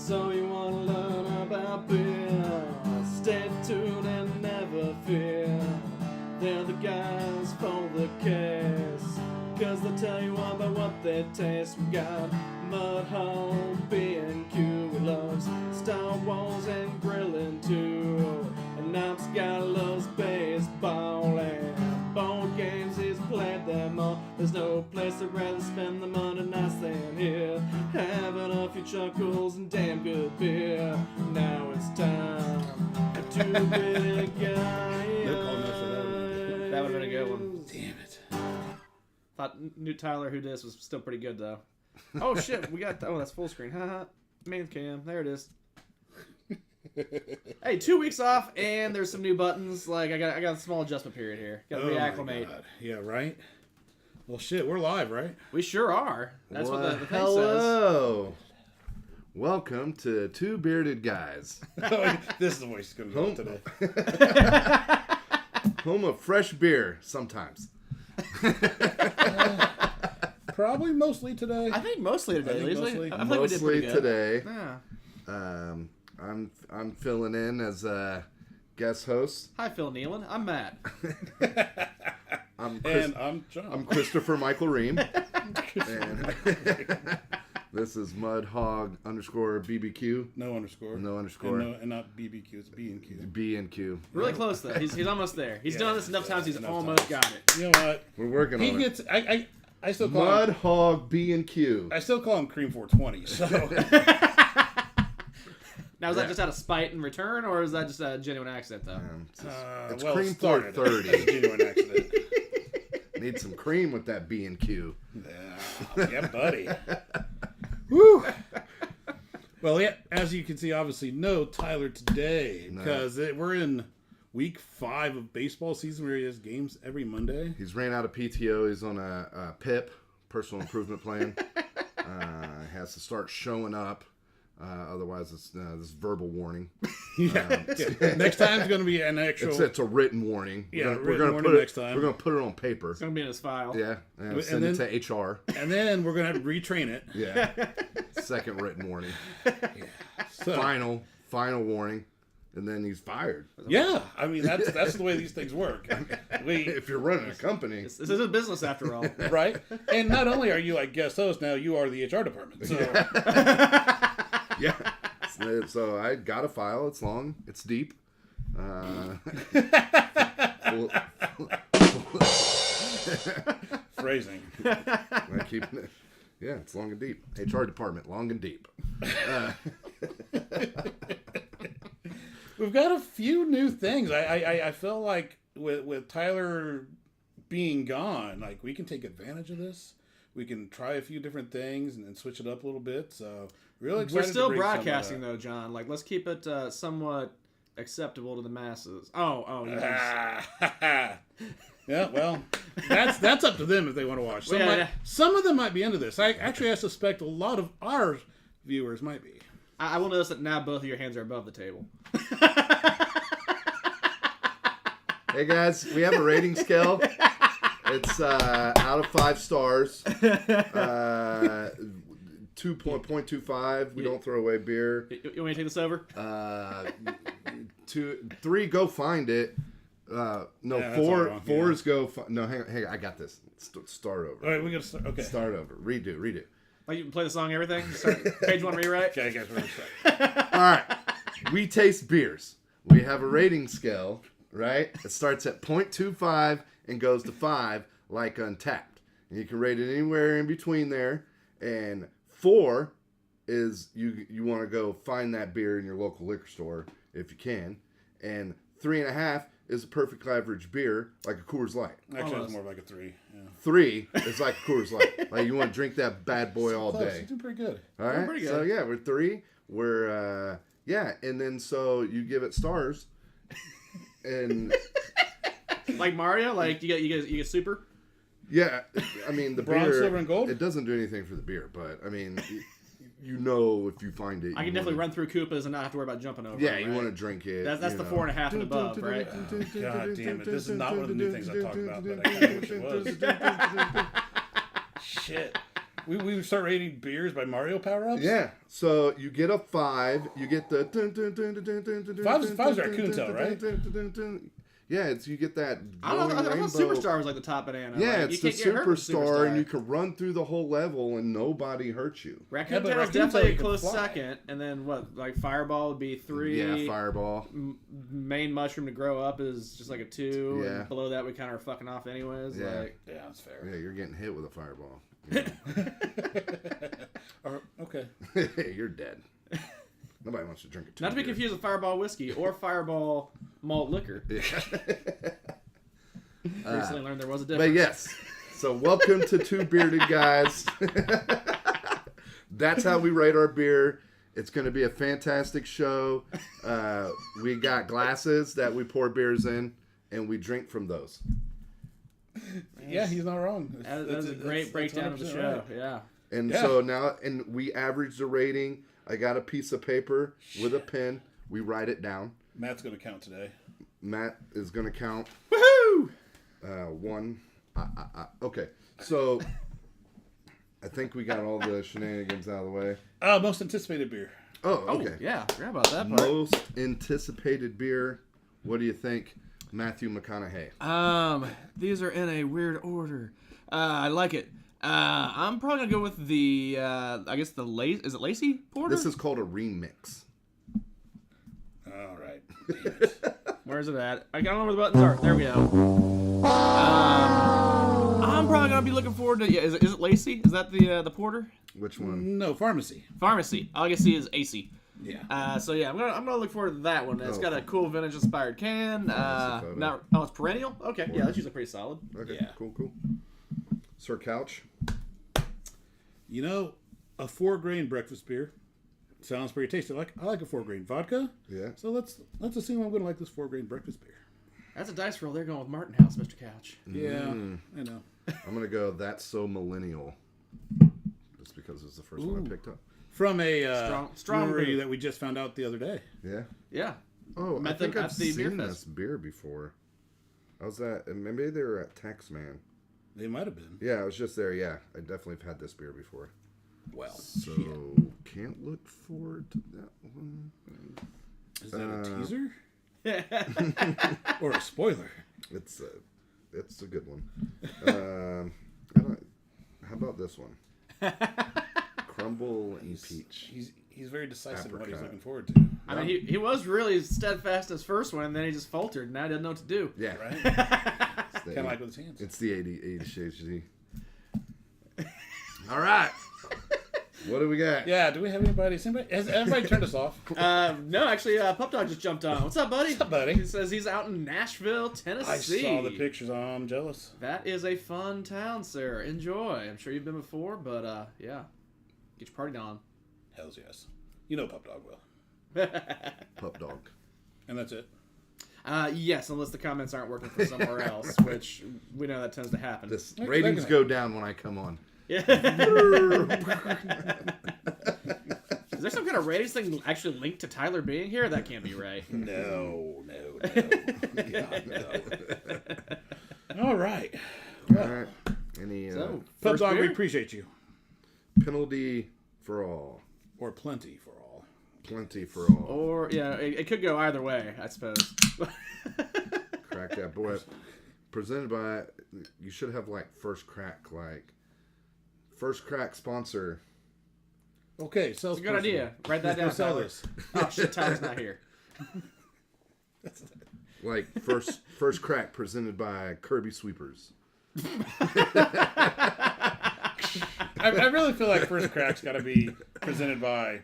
So you want to learn about beer? Stay tuned and never fear. They're the guys for the case, 'cause they'll tell you all about what they taste. We got Mudhole, B&Q, we loves Star Wars and grilling too. And Knops guy loves baseball and board games, he's played them all. There's no place I'd rather spend the Monday nights than here, having a few chuckles and damn good beer. Now it's time for Two Beerded Guys. That would have been a good one. Damn it. Thought New Tyler Who Dis was still pretty good though. Oh shit, we got that's full screen. Haha. Main cam. There it is. Hey, 2 weeks off and there's some new buttons. Like I got a small adjustment period here. Got to reacclimate. Yeah, right? Well shit, we're live, right? We sure are. That's what the thing says. Hello. Welcome to Two Beerded Guys. This is the voice going to go today. Home of fresh beer, sometimes. Probably mostly today. I think mostly today. I think mostly. I feel like we did pretty good. Today. Yeah. I'm filling in as a guest host. Hi, Phil Nealon. I'm Matt. I'm John. I'm Christopher Michael Ream. And this is Mudhog_BBQ. No underscore. No underscore. And not BBQ. It's B&Q. B&Q. Really close though. He's almost there. He's done this enough times. He's enough almost times. got it. You know what? We're working He on gets. it. I still call him. Mudhog B&Q. I still call him Cream 420. So. Now, is that just out of spite and return, or is that just a genuine accident, though? It's well, cream it started 430. as a genuine accident. Need some cream with that B&Q. Yeah, buddy. Woo. Well, yeah, as you can see, obviously, no Tyler today because we're in week 5 of baseball season where he has games every Monday. He's ran out of PTO. He's on a PIP, personal improvement plan. Has to start showing up. Otherwise, it's this verbal warning. Yeah. Next time's going to be an actual. It's a written warning. Yeah, we're gonna warning put it, next time. We're going to put it on paper. It's going to be in his file. Yeah, and send it to HR. And then we're going to have to retrain it. Yeah. Second written warning. Yeah. So, Final warning. And then he's fired. Yeah, I mean that's the way these things work. If you're running a company, This is a business after all. Right? And not only are you like guest host, now you are the HR department. So yeah. So I got a file. It's long. It's deep. phrasing. I'm keeping it. Yeah, it's long and deep. HR department, long and deep. We've got a few new things. I feel like with Tyler being gone, like we can take advantage of this. We can try a few different things and then switch it up a little bit. So really excited. We're still to bring broadcasting some though, John. Like, let's keep it somewhat acceptable to the masses. Oh, you yeah, well, that's up to them if they want to watch. Some of them might be into this. I suspect a lot of our viewers might be. I will notice that now both of your hands are above the table. Hey guys, we have a rating scale. It's out of 5 stars. 2.25. We don't throw away beer. You want me to take this over? 3, go find it. No, yeah, 4 is go. No, hang on, I got this. Start over. All right, we gotta start. Okay, start over. Redo. Like you can play the song and everything? Page 1 rewrite? Okay, I guess we're gonna start. All right. We taste beers. We have a rating scale, right? It starts at 0.25 and goes to 5, like Untapped. And you can rate it anywhere in between there. And 4 is you want to go find that beer in your local liquor store if you can. And 3.5 is a perfect average beer, like a Coors Light. Actually, it's more like a 3. Yeah. 3 is like a Coors Light. Like you want to drink that bad boy all Close. day. You're doing pretty good. All right. Pretty good. So yeah, we're 3. We're and then so you give it stars, and like Mario, like you get super. yeah, I mean the Bronze, beer, silver, and gold? It doesn't do anything for the beer, but I mean, you know, if you find it, I can definitely run through Koopas and not have to worry about jumping over. Yeah, them, you right? want to drink it. That's the 4.5 and above, right? God damn it! This is not one of the new things I talked about, but I kind of wish it was. Shit. We start rating beers by Mario power-ups? Yeah. So you get a 5. You get the... Five's Raccoon Tail, right? Yeah, you get that I glowing thought rainbow. Superstar was like the top banana. Yeah, like, it's you the can't get hurt with Superstar, and you can run through the whole level and nobody hurts you. Raccoon but Tail is Raccoon Tail definitely you a can close fly. second, and then what? Like Fireball would be 3. Yeah, Fireball. Main mushroom to grow up is just like a 2. Yeah. And below that, we kind of are fucking off anyways. Yeah. Like, Yeah, that's fair. Yeah, you're getting hit with a Fireball. Yeah. Okay. You're dead. Nobody wants to drink a 2 not to be beer. confused with Fireball whiskey or Fireball malt liquor. Yeah. Recently learned there was a But difference. yes, so welcome to Two Beerded Guys. That's how we rate our beer. It's going to be a fantastic show. We got glasses that we pour beers in, and we drink from those. Yeah, he's not wrong. That was a great breakdown of the 100% show. right. Yeah. And Yeah. so now, and we average the rating. I got a piece of paper with a pen. We write it down. Matt's going to count today. Matt is going to count. Woohoo! 1. Okay, so I think we got all the shenanigans out of the way. Most anticipated beer. Oh, Oh, okay. yeah. Forgot about that part. Most anticipated beer. What do you think, Matthew McConaughey? These are in a weird order. I like it. I'm probably gonna go with the. I guess the is it Lacey Porter? This is called a remix. All right. Damn it. Where is it at? I don't know where the buttons are. There we go. I'm probably gonna be looking forward to. Yeah, is it Lacey? Is that the porter? Which one? No, Pharmacy. Pharmacy. All I can see is AC. Yeah. So yeah, I'm gonna look forward to that one. It's Oh. got a cool vintage inspired can. that's a photo. Not it's perennial. Okay, yeah, that's usually pretty solid. Okay, Yeah. cool. Sir Couch. You know, a 4-grain breakfast beer sounds pretty tasty. I like a 4-grain vodka. Yeah. So let's assume I'm going to like this 4-grain breakfast beer. That's a dice roll. They're going with Martin House, Mr. Couch. Yeah, I know. I'm going to go That's So Millennial. Just because it's the first one I picked up. From a Strong brewery brew. that we just found out the other day. Yeah. Yeah. Oh, Met I think them I've at the beer seen fest. this beer before. I was at, maybe they were at Taxman. They might have been. Yeah, I was just there. Yeah, I definitely have had this beer before. Well, So, shit. can't look forward to that one. Is that a teaser? Or a spoiler? It's a good one. How about this one? Crumble and peach. He's very decisive in what he's Apricot. looking forward to. I mean, he was really steadfast in his first one, and then he just faltered, and now he doesn't know what to do. Yeah, Right? it's the Kind of like with his hands. It's the 80 Shades G. All right. What do we got? Yeah, do we have anybody? Has everybody turned us off? No, actually, Pup Dog just jumped on. What's up, buddy? What's up, buddy? He says he's out in Nashville, Tennessee. I saw the pictures. I'm jealous. That is a fun town, sir. Enjoy. I'm sure you've been before, but yeah. Get your party on. Hells yes. You know Pup Dog will. Pup Dog. And that's it. Yes, unless the comments aren't working from somewhere else, which we know that tends to happen. This Look- ratings look at go down when I come on. Yeah. Is there some kind of ratings thing actually linked to Tyler being here? That can't be right. No. God, no. All right. All right. Any So, Pup first Dog, we beer? appreciate you. penalty for all? Or plenty for all. Plenty for all. Or, yeah, it could go either way, I suppose. Crack that boy. Presented by, you should have like First Crack sponsor. Okay, so It's a good idea. Write that down, Let's sell Tyler. this. Oh, shit, Tyler's not here. Like first Crack presented by Kirby Sweepers. I really feel like First Crack's got to be presented by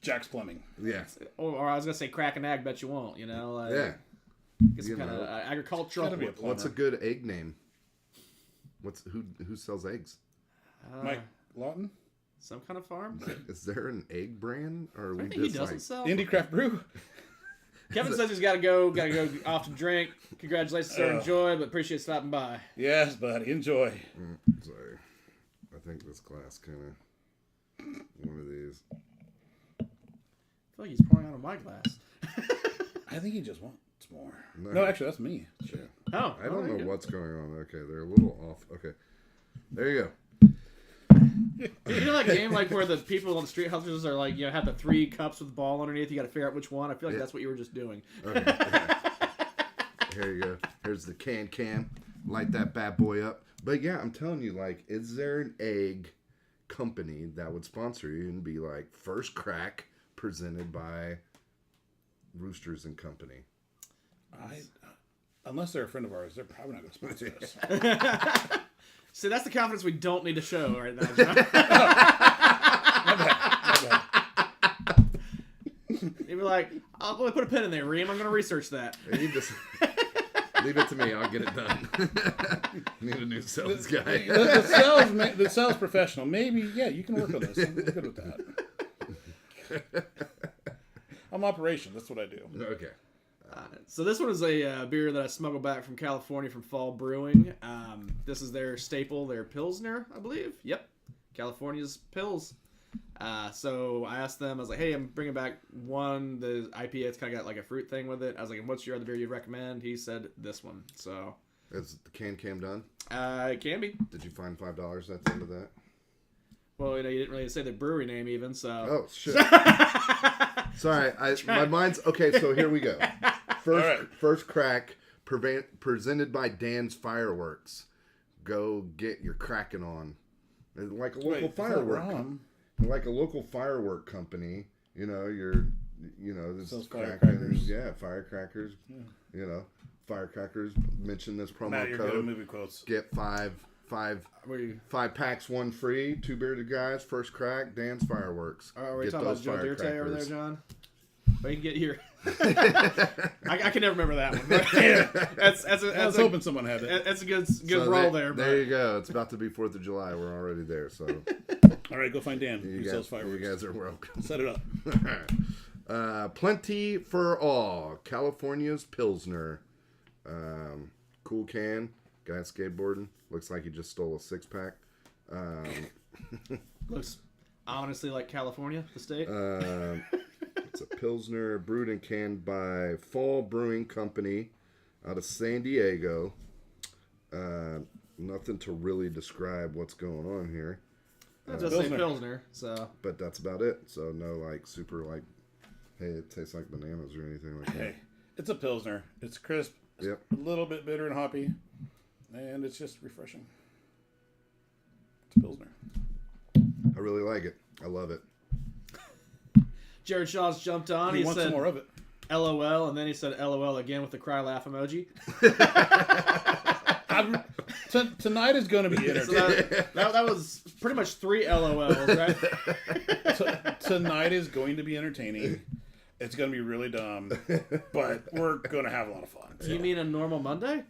Jack's Plumbing. Yeah. Or I was going to say crack an egg, bet you won't, you know? Like, Yeah. Get some You kind of know. agricultural. Gotta be a What's a good egg name? Who sells eggs? Mike Lawton? Some kind of farm? Is there an egg brand, or are I we think he just doesn't like? sell. Indie Craft Brew? Kevin says he's got to go off to drink. Congratulations, sir. Enjoy, but appreciate stopping by. Yes, buddy. Enjoy. Sorry, I think this glass kind of one of these. I feel like he's pouring out of my glass. I think he just wants more. No. No, actually, that's me. Shit. Oh, I don't there you know go. what's going on. Okay, they're a little off. Okay, there you go. You know that game like where the people on the street hustlers are like, have the 3 cups with the ball underneath. You got to figure out which one. I feel like that's what you were just doing. Okay. Here you go. Here's the can. Light that bad boy up. But yeah, I'm telling you, like, is there an egg company that would sponsor you and be like First Crack presented by Roosters and Company? Unless they're a friend of ours, they're probably not going to sponsor us. See, that's the confidence we don't need to show right now, John. My bad. You'd be like, I'll go put a pin in there, Reem. I'm going to research that. You just leave it to me. I'll get it done. Need a new sales guy. The sales professional. Maybe, you can work on this. I'm good with that. I'm operations. That's what I do. Okay. So this one is a beer that I smuggled back from California from Fall Brewing. This is their staple, their Pilsner, I believe. Yep, California's Pils. So I asked them, I was like, hey, I'm bringing back the IPA. It's kind of got like a fruit thing with it. I was like, what's your other beer you'd recommend? He said this one. So Is the can done? it can be. Did you find $5 at the end of that? Well, you didn't really say the brewery name even, so. Oh, shit. Sorry, my mind's... Okay, so here we go. First Crack, presented by Dan's Fireworks. Go get your cracking on. Like a local local firework company. This Sells firecrackers. Yeah, firecrackers. Yeah. Firecrackers. Mention this promo Matt, you're code. good at movie quotes. Get 5 packs, 1 free. Two Beerded Guys, First Crack, Dan's Fireworks. Are we Get talking about those Joe Dirte over there, firecrackers. John? But you can get here. I can never remember that one. I was hoping someone had it. That's a good So roll there. There you go. It's about to be 4th of July. We're already there. So All right, go find Dan. He sells fireworks. you guys are welcome. Set it up. Plenty for all. California's Pilsner. Cool can. Guy skateboarding. Looks like he just stole a 6-pack. Looks honestly like California, the state. It's a Pilsner brewed and canned by Fall Brewing Company out of San Diego. Nothing to really describe what's going on here. Just say Pilsner, so. But that's about it. So no super hey, it tastes like bananas or anything like that. Hey, it's a Pilsner. It's crisp. It's Yep. a little bit bitter and hoppy. And it's just refreshing. It's a Pilsner. I really like it. I love it. Jared Shaw's jumped on. He He wants said some more of it. LOL, and then he said LOL again with the cry laugh emoji. Tonight is going to be So entertaining. that was pretty much 3 LOLs, right? Tonight is going to be entertaining. It's going to be really dumb, but we're going to have a lot of fun. Do you mean a normal Monday?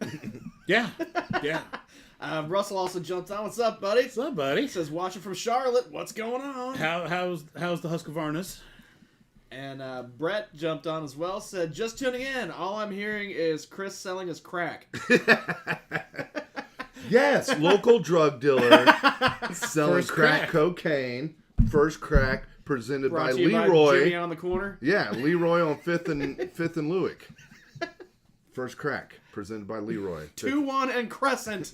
Yeah. Russell also jumped on. What's up, buddy? What's up, buddy? He says, watching from Charlotte. What's going on? How's the Husqvarnas? And Brett jumped on as well. Said, just tuning in. All I'm hearing is Chris selling his crack. Yes, local drug dealer selling First crack Crack. cocaine. First Crack presented Brought by to you by Leroy. Jimmy on the corner. Yeah, Leroy on 5th and Lewick. First Crack presented by Leroy. 2-1 and Crescent.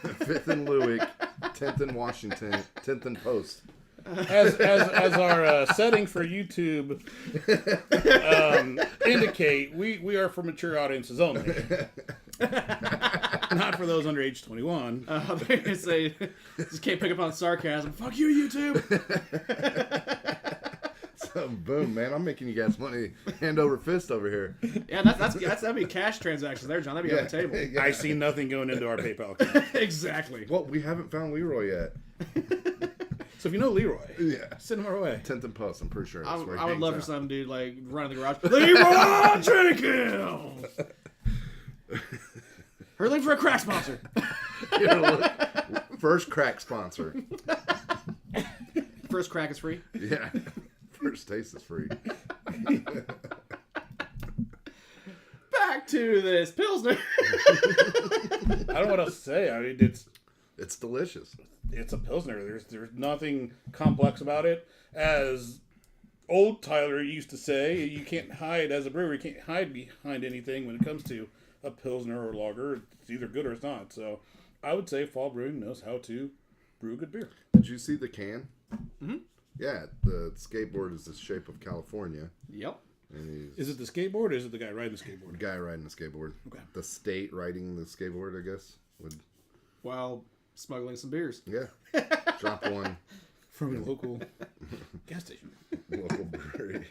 5th and Lewick, 10th and Washington, 10th and Post. As our setting for YouTube indicate, we are for mature audiences only. Not for those under age 21. They say, just can't pick up on sarcasm. Fuck you, YouTube. So boom, man, I'm making you guys money hand over fist over here. Yeah, that'd be cash transactions there, John. That'd be on the table. Yeah. I see nothing going into our PayPal account. Exactly. Well, we haven't found Leroy yet. So if you know Leroy, Yeah. send him our way. 10th and Post, I'm pretty sure. I That's where he would hangs love for out. some dude like run in the garage. Leroy Jenkins. Hurling for a crack sponsor. You know, look, First Crack sponsor. First crack is free. Yeah. First taste is free. Back to this Pilsner. I don't know what else to say. I mean, It's delicious. it's a Pilsner. There's nothing complex about it. As old Tyler used to say, you can't hide as a brewer. You can't hide behind anything when it comes to a Pilsner or lager. It's either good or it's not. So I would say Fall Brewing knows how to brew good beer. Did you see the can? Mhm. Yeah, the skateboard is the shape of California. Yep. And he's Is it the skateboard or is it the guy riding the skateboard? the guy riding the skateboard. Okay. The state riding the skateboard, I guess. Would While smuggling some beers. yeah. Drop one From a local gas station. local brewery.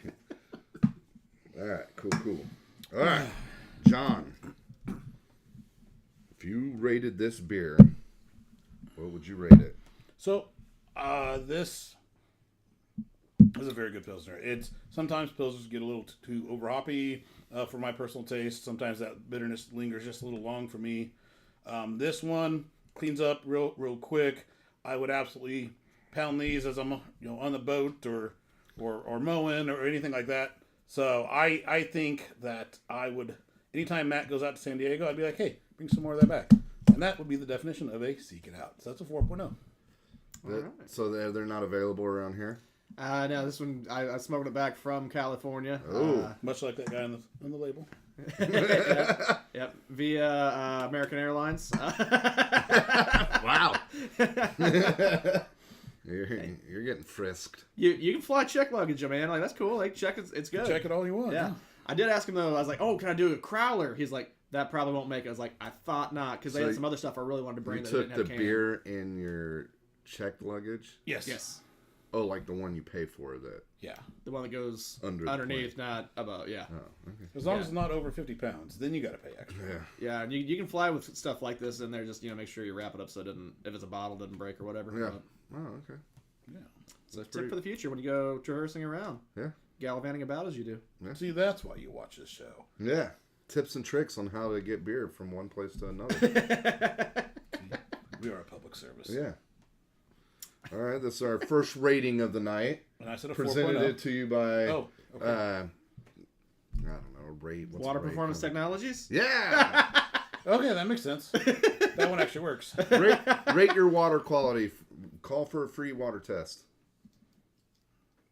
All right, cool. All right, John. If you rated this beer, what would you rate it? So, this is a very good Pilsner. It's sometimes Pilsners get a little too over hoppy for my personal taste. Sometimes that bitterness lingers just a little long for me. This one cleans up real quick. I would absolutely pound these as I'm on the boat or mowing or anything like that. So I think that I would, anytime Matt goes out to San Diego, I'd be like, hey, bring some more of that back. And that would be the definition of a Seek It Out. So that's a 4.0. So they're not available around here? No, this one, I smuggled it back from California. Oh. Much like that guy on the label. Yep. Via American Airlines. Wow. You're getting frisked. You can fly check luggage, man. Like, that's cool. Like, check it's good. Check it all you want. Yeah. I did ask him, though. I was like, oh, can I do a crowler? He's like, that probably won't make it. I was like, I thought not, because they So had some other stuff I really wanted to bring You that took didn't the have can. beer in your checked luggage? Yes. Yes. Oh, like the one you pay for that. Yeah. The one that goes Under the underneath, not above. Yeah. Oh, okay. As long as it's not over 50 pounds, then you got to pay extra. Yeah. Yeah, and you can fly with stuff like this in there. Just make sure you wrap it up so it doesn't, if it's a bottle, doesn't break or whatever. Yeah. But, Oh, okay. Yeah. so That's tip pretty- for the future when you go traversing around, Yeah. gallivanting about as you do. See, that's why you watch this show. Yeah. Tips and tricks on how to get beer from one place to another. We are a public service. Yeah. All right. This is our first rating of the night. And I said a Presented 4.0. it to you by, Oh, okay. I don't know, rate. What's Water the rate Performance company? Technologies. Yeah. Okay, that makes sense. That one actually works. rate your water quality. Call for a free water test.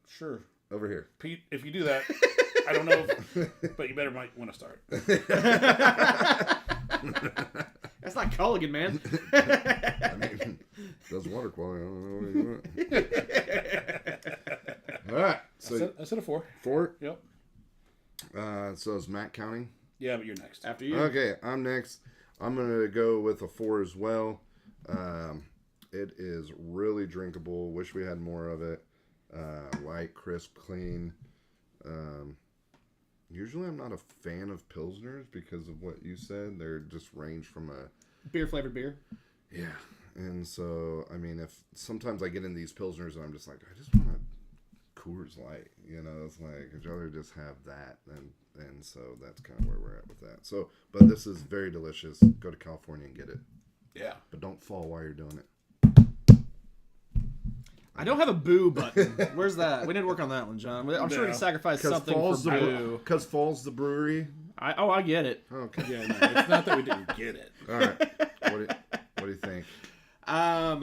Sure. Over here. Pete, if you do that, I don't know, but you might want to start. That's not Culligan, man. I mean, does water quality. I don't know what you want. All right. So I said a 4. 4. Yep. So is Matt counting? Yeah, but you're next. After you. Okay, I'm next. I'm gonna go with a 4 as well. It is really drinkable. Wish we had more of it. Light, crisp, clean. Usually I'm not a fan of Pilsners because of what you said. They're just range from a... Beer flavored beer. Yeah. And so, I mean, if sometimes I get in these Pilsners and I'm just like, I just want a Coors Light. It's like, I'd rather just have that. And so that's kind of where we're at with that. So, but this is very delicious. Go to California and get it. Yeah. But don't fall while you're doing it. I don't have a boo button. Where's that? We need to work on that one, John. I'm sure we can sacrifice something for boo. Because Fall's the brewery. I get it. Okay. Yeah, no, it's not that we didn't get it. All right. What do you think? I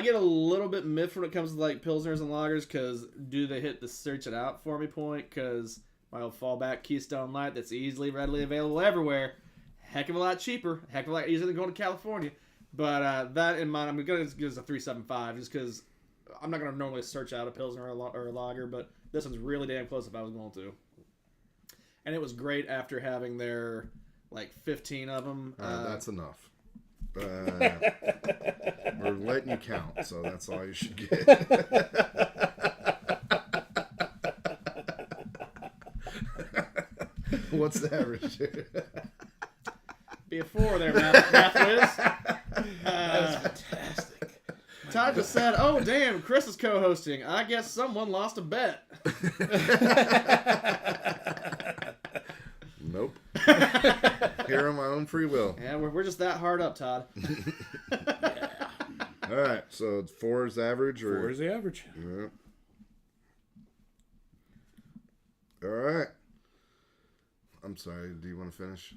get a little bit miffed when it comes to like Pilsners and lagers because do they hit the search it out for me point? Because my old fallback Keystone Light that's easily, readily available everywhere. Heck of a lot cheaper. Heck of a lot easier than going to California. But that in mind, I'm going to give it a 3.75 just because I'm not going to normally search out a Pilsner or a lager, but this one's really damn close if I was going to. And it was great after having their, 15 of them. That's enough. We're letting you count, so that's all you should get. What's the average? Be a 4 there, math whiz. That's fantastic. Todd just said, oh, damn, Chris is co-hosting. I guess someone lost a bet. Nope. Here on my own free will. Yeah, we're just that hard up, Todd. Yeah. All right, so 4 is average, or 4 is the average. Yeah. All right. I'm sorry. Do you want to finish?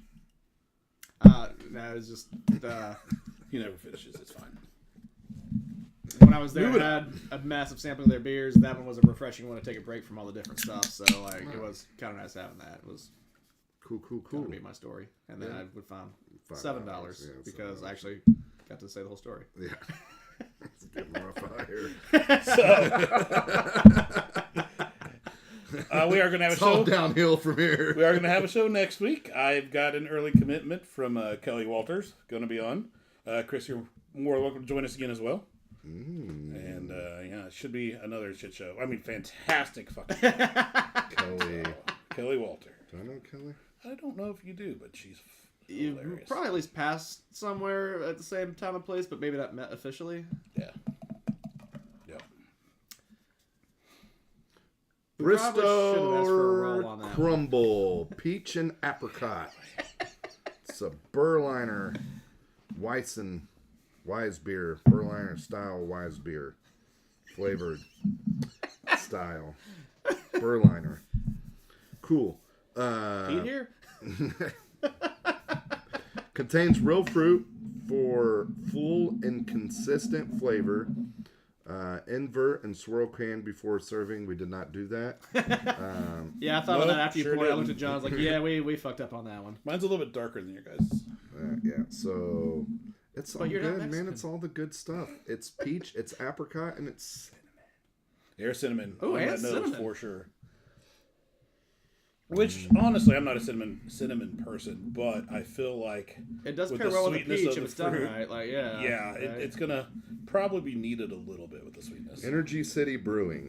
No, it's just He never finishes. It's fine. when I was there, I had a massive sampling of their beers. That one was a refreshing one to take a break from all the different stuff. So it was kind of nice having that. It was Cool. going to be my story, and then I would find $7 yeah, because I actually got to say the whole story. Yeah. It's getting rough out here. We are going to have It's a show. all downhill from here. We are going to have a show next week. I've got an early commitment from Kelly Walters. Going to be on. Chris, you're more welcome to join us again as well. And yeah, it should be another shit show. I mean, fantastic fucking Kelly Walter. Do I know Kelly? I don't know if you do, but she's You hilarious. probably at least passed somewhere at the same time and place, but maybe not met officially. Yeah. Yeah. We probably should've asked for a roll on Bristol that Crumble, peach and apricot. It's a Berliner Wise beer, Berliner style Wise beer, flavored style Berliner. Cool. Pete here? Contains real fruit for full and consistent flavor. Invert and swirl can before serving. We did not do that. Yeah, I thought of Nope, that after you sure poured it. I looked didn't. at John. I was like, yeah, we fucked up on that one. Mine's a little bit darker than your guys'. Yeah, so it's all you're not good, man. Mexican. It's all the good stuff. It's peach, it's apricot, and it's There's cinnamon. Ooh, on and that nose cinnamon. for sure. Which, honestly, I'm not a cinnamon person, but I feel like It does with pair the well with the sweetness peach of if the it's done fruit, right. Like, yeah. yeah, right? it's gonna probably be needed a little bit with the sweetness. Energy City Brewing.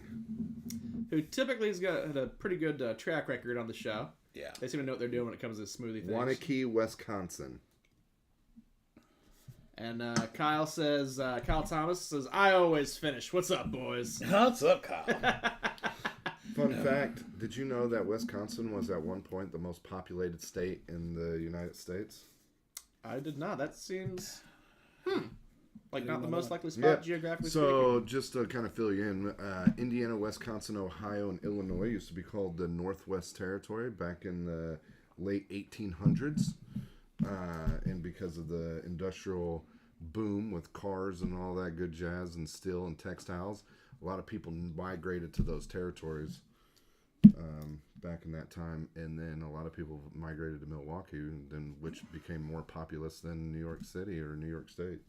Who typically has got a pretty good track record on the show. Yeah. They seem to know what they're doing when it comes to smoothie things. Wanakee, Wisconsin. And Kyle Thomas says, I always finish. What's up, boys? What's up, Kyle? Fun fact, did you know that Wisconsin was at one point the most populated state in the United States? I did not. That seems, like not the most likely spot Yep. geographically So, just to kind of fill you in, Indiana, Wisconsin, Ohio, and Illinois used to be called the Northwest Territory back in the late 1800s. And because of the industrial boom with cars and all that good jazz and steel and textiles, a lot of people migrated to those territories back in that time. And then a lot of people migrated to Milwaukee, which became more populous than New York City or New York State.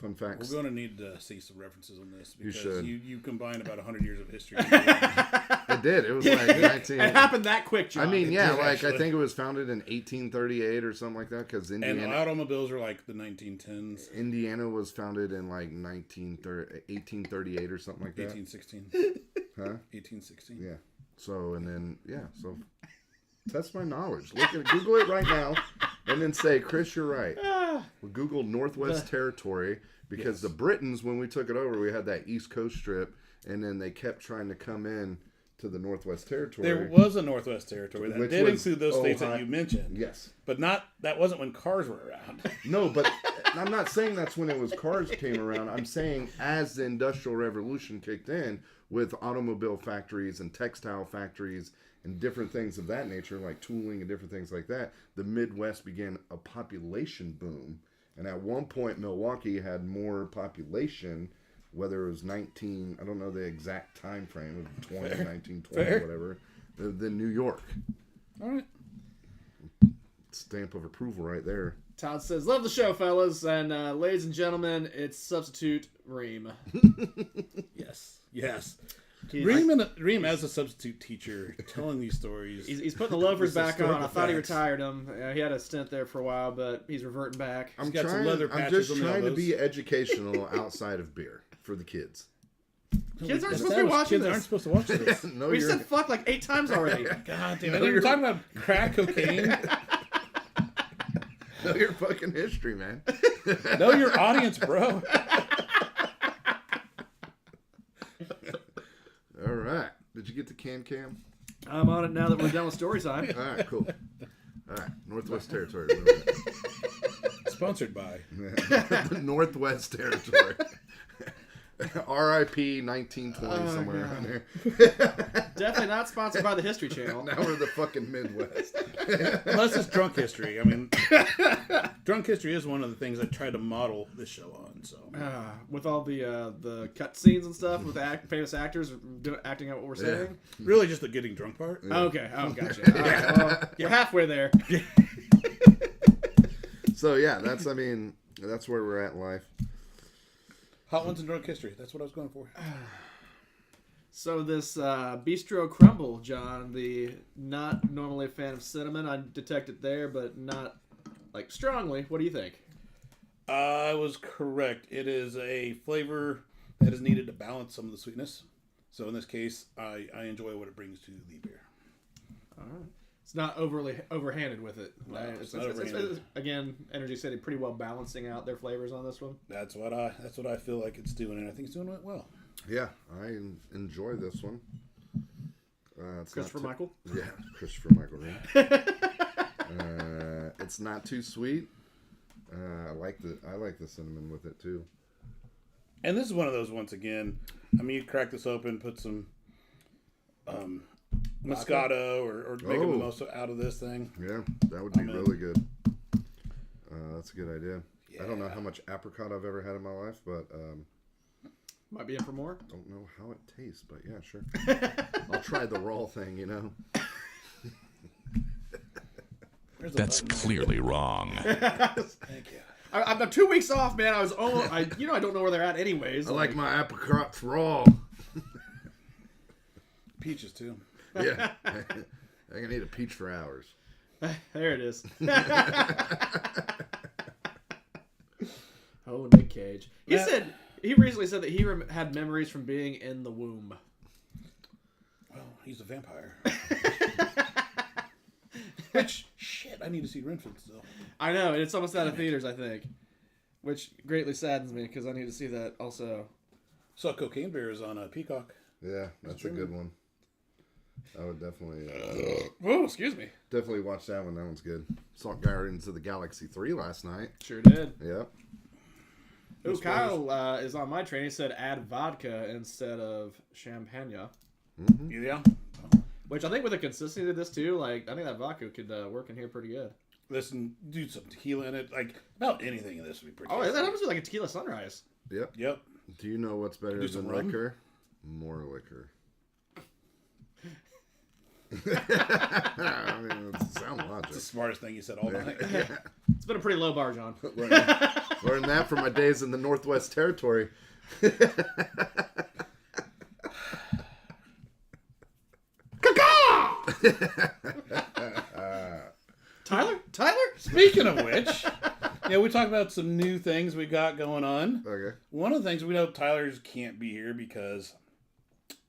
Fun facts. We're going to need to see some references on this because should. you combine about 100 years of history. It did. It was like 19... It happened that quick, John. I mean, yeah, did, like actually. I think it was founded in 1838 or something like that. Because And Indiana, automobiles are like the 1910s, Indiana was founded in like 1838 or something like that. 1816. Huh? 1816. Yeah. So and then so test my knowledge. Look at Google it right now, and then say, Chris, you're right. We Googled Northwest Territory because the Britons, when we took it over, we had that East Coast strip, and then they kept trying to come in to the Northwest Territory. There was a Northwest Territory that Which did was include those states that Ohio- you mentioned. Yes. But that wasn't when cars were around. No, but I'm not saying that's when it was cars came around. I'm saying as the Industrial Revolution kicked in with automobile factories and textile factories and different things of that nature, like tooling and different things like that, the Midwest began a population boom. And at one point, Milwaukee had more population, whether it was I don't know the exact time frame of 1920, Fair. whatever, than New York. All right. Stamp of approval right there. Todd says, love the show, fellas. And ladies and gentlemen, it's substitute Reem. Yes. Yes. He's- Reem as a substitute teacher telling these stories. He's putting the loafers This back on. I historical thought he facts. retired them. He had a stint there for a while, but he's reverting back. I'm got some leather I'm patches just on the trying to elbows. be educational outside of beer for the kids. Kids aren't supposed to be Established watching kids aren't this. supposed to watch this. No, We you're said fuck like 8 times already. God damn it. You're talking about crack cocaine. know your fucking history, man. Know your audience, bro. All right. Did you get the cam? I'm on it now that we're done with story time. All right, cool. All right, Northwest Territory. Remember Sponsored by. that. The Northwest Territory. R.I.P. 1920 somewhere around there. Definitely not sponsored by the History Channel. Now we're the fucking Midwest. Unless it's drunk history. I mean, drunk history is one of the things I try to model this show on. So With all the cut scenes and stuff with the famous actors acting out what we're saying. really, just the getting drunk part. Okay. Oh, gotcha. All right, well, you're halfway there. So yeah, that's where we're at in life. Hot ones in drunk history. That's what I was going for. So this Bistro Crumble, John, the not normally a fan of cinnamon. I detect it there, but not like strongly. What do you think? I was correct. It is a flavor that is needed to balance some of the sweetness. So in this case, I enjoy what it brings to the beer. All right. It's not overly overhanded with it. No, Right? it's not overhanded. Again, Energy City pretty well balancing out their flavors on this one. That's what I feel like it's doing, and I think it's doing it well. Yeah, I enjoy this one. It's Christopher Michael? Yeah, Christopher Michael. Right? It's not too sweet. I like the cinnamon with it too. And this is one of those, once again, I mean, you crack this open, put some Moscato or make the most out of this thing. Yeah, that would be really good. That's a good idea. Yeah. I don't know how much apricot I've ever had in my life, but might be in for more. Don't know how it tastes, but yeah, sure. I'll try the raw thing, you know. That's clearly wrong. Thank you. I'm 2 weeks off, man. I was almost. I don't know where they're at, anyways. I like my apricots raw. Peaches too. Yeah, I can eat a peach for hours. There it is. Oh, Nick Cage. He recently said that he had memories from being in the womb. Well, he's a vampire. Which, shit, I need to see Renfield still. I know, and it's almost out of theaters, I think. Which greatly saddens me, because I need to see that also. Saw Cocaine Bear is on Peacock. Yeah, that's a good one. I would definitely... Whoa, excuse me. Definitely watch that one. That one's good. Saw Guardians of the Galaxy 3 last night. Sure did. Yep. Ooh, Kyle is on my train. He said add vodka instead of champagne. Mm-hmm. Yeah. Which I think with the consistency of this too, like I think that vodka could work in here pretty good. Listen, do some tequila in it. Like about anything in this would be pretty. Oh, that happens with like a tequila sunrise. Yep. Yep. Do you know what's better than liquor? More liquor. I mean, it's sound logic. That's the smartest thing you said all night. Yeah. It's been a pretty low bar, John. Learned that from my days in the Northwest Territory. Tyler? Speaking of which, yeah, we talked about some new things we got going on. Okay. One of the things we know Tyler's can't be here because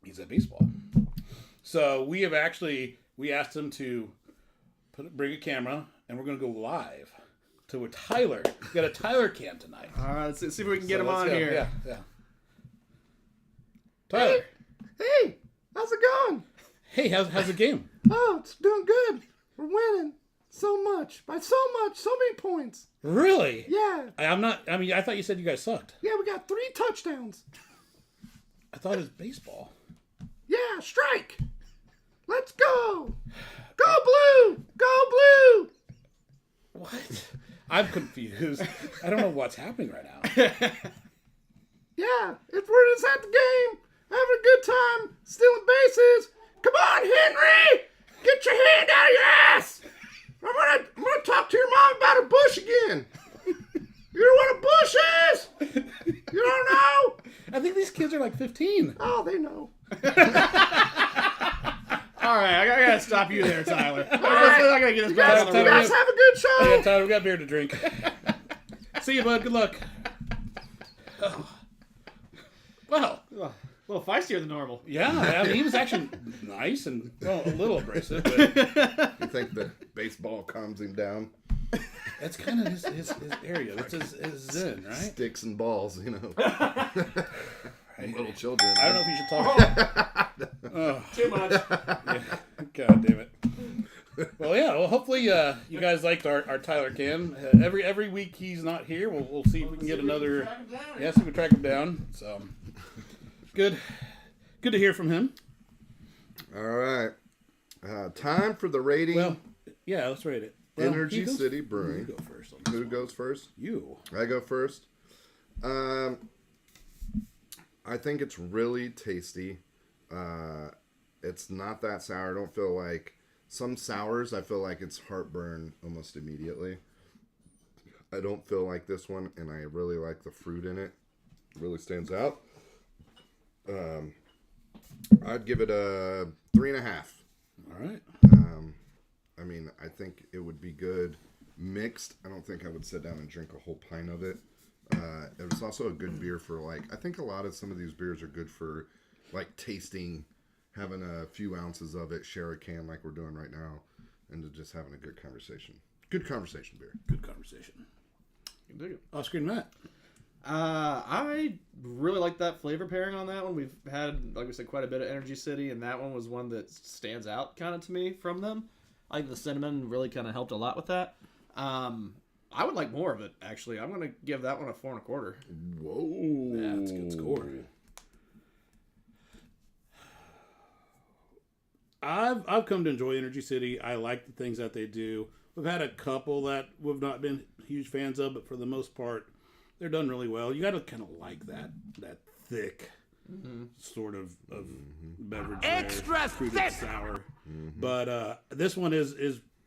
he's at baseball. So we asked him to bring a camera, and we're going to go live to a Tyler. We got a Tyler cam tonight. All right, let's see if we can get him on here. Yeah. Tyler. Hey, how's it going? Hey, how's the game? Oh, it's doing good. We're winning so much. By so much, so many points. Really? Yeah. I thought you said you guys sucked. Yeah, we got 3 touchdowns. I thought it was baseball. Yeah, strike. Let's go. Go blue. Go blue. What? I'm confused. I don't know what's happening right now. Yeah, we're just at the game, having a good time, stealing bases. Come on, Henry. Get your hand out of your ass. I'm gonna talk to your mom about a bush again. You know what a bush is? You don't know? I think these kids are like 15. Oh, they know. All right, I gotta stop you there, Tyler. All right. I gotta get this You back on the road. guys have a good show. Yeah, Tyler, we got beer to drink. See you, bud. Good luck. Oh. Wow. A little feistier than normal. Yeah, I mean, he was actually nice and a little abrasive, but You think the baseball calms him down? that's kind of his area. That's his zen, right? Sticks and balls, you know. Little children. I don't know if you should talk. Too much. Yeah. God damn it. Well, yeah. Well, hopefully you guys liked our Tyler Cam. Every week he's not here, we'll see if we can get another. Yeah, see if we can track him down. So good to hear from him. All right. Time for the rating. Well, yeah, let's rate it. Well, Energy City Brewing. You go first. On this Who one. goes first? You. I go first. I think it's really tasty. It's not that sour. I don't feel like some sours. I feel like it's heartburn almost immediately. I don't feel like this one, and I really like the fruit in it. really stands out. I'd give it a 3.5. All right. I mean, I think it would be good mixed. I don't think I would sit down and drink a whole pint of it. It was also a good beer for I think some of these beers are good for tasting, having a few ounces of it, share a can like we're doing right now, and just having a good conversation. Good conversation beer. Good conversation. You dig it. Oscar and Matt. I really like that flavor pairing on that one. We've had, like we said, quite a bit of Energy City, and that one was one that stands out kind of to me from them. I think the cinnamon really kind of helped a lot with that. I would like more of it, actually. I'm going to give that one a 4.25. Whoa. Yeah, that's a good score. I've come to enjoy Energy City. I like the things that they do. We've had a couple that we've not been huge fans of, but for the most part, they're done really well. You got to kind of like that thick sort of beverage. Extra thick, sour. But this one was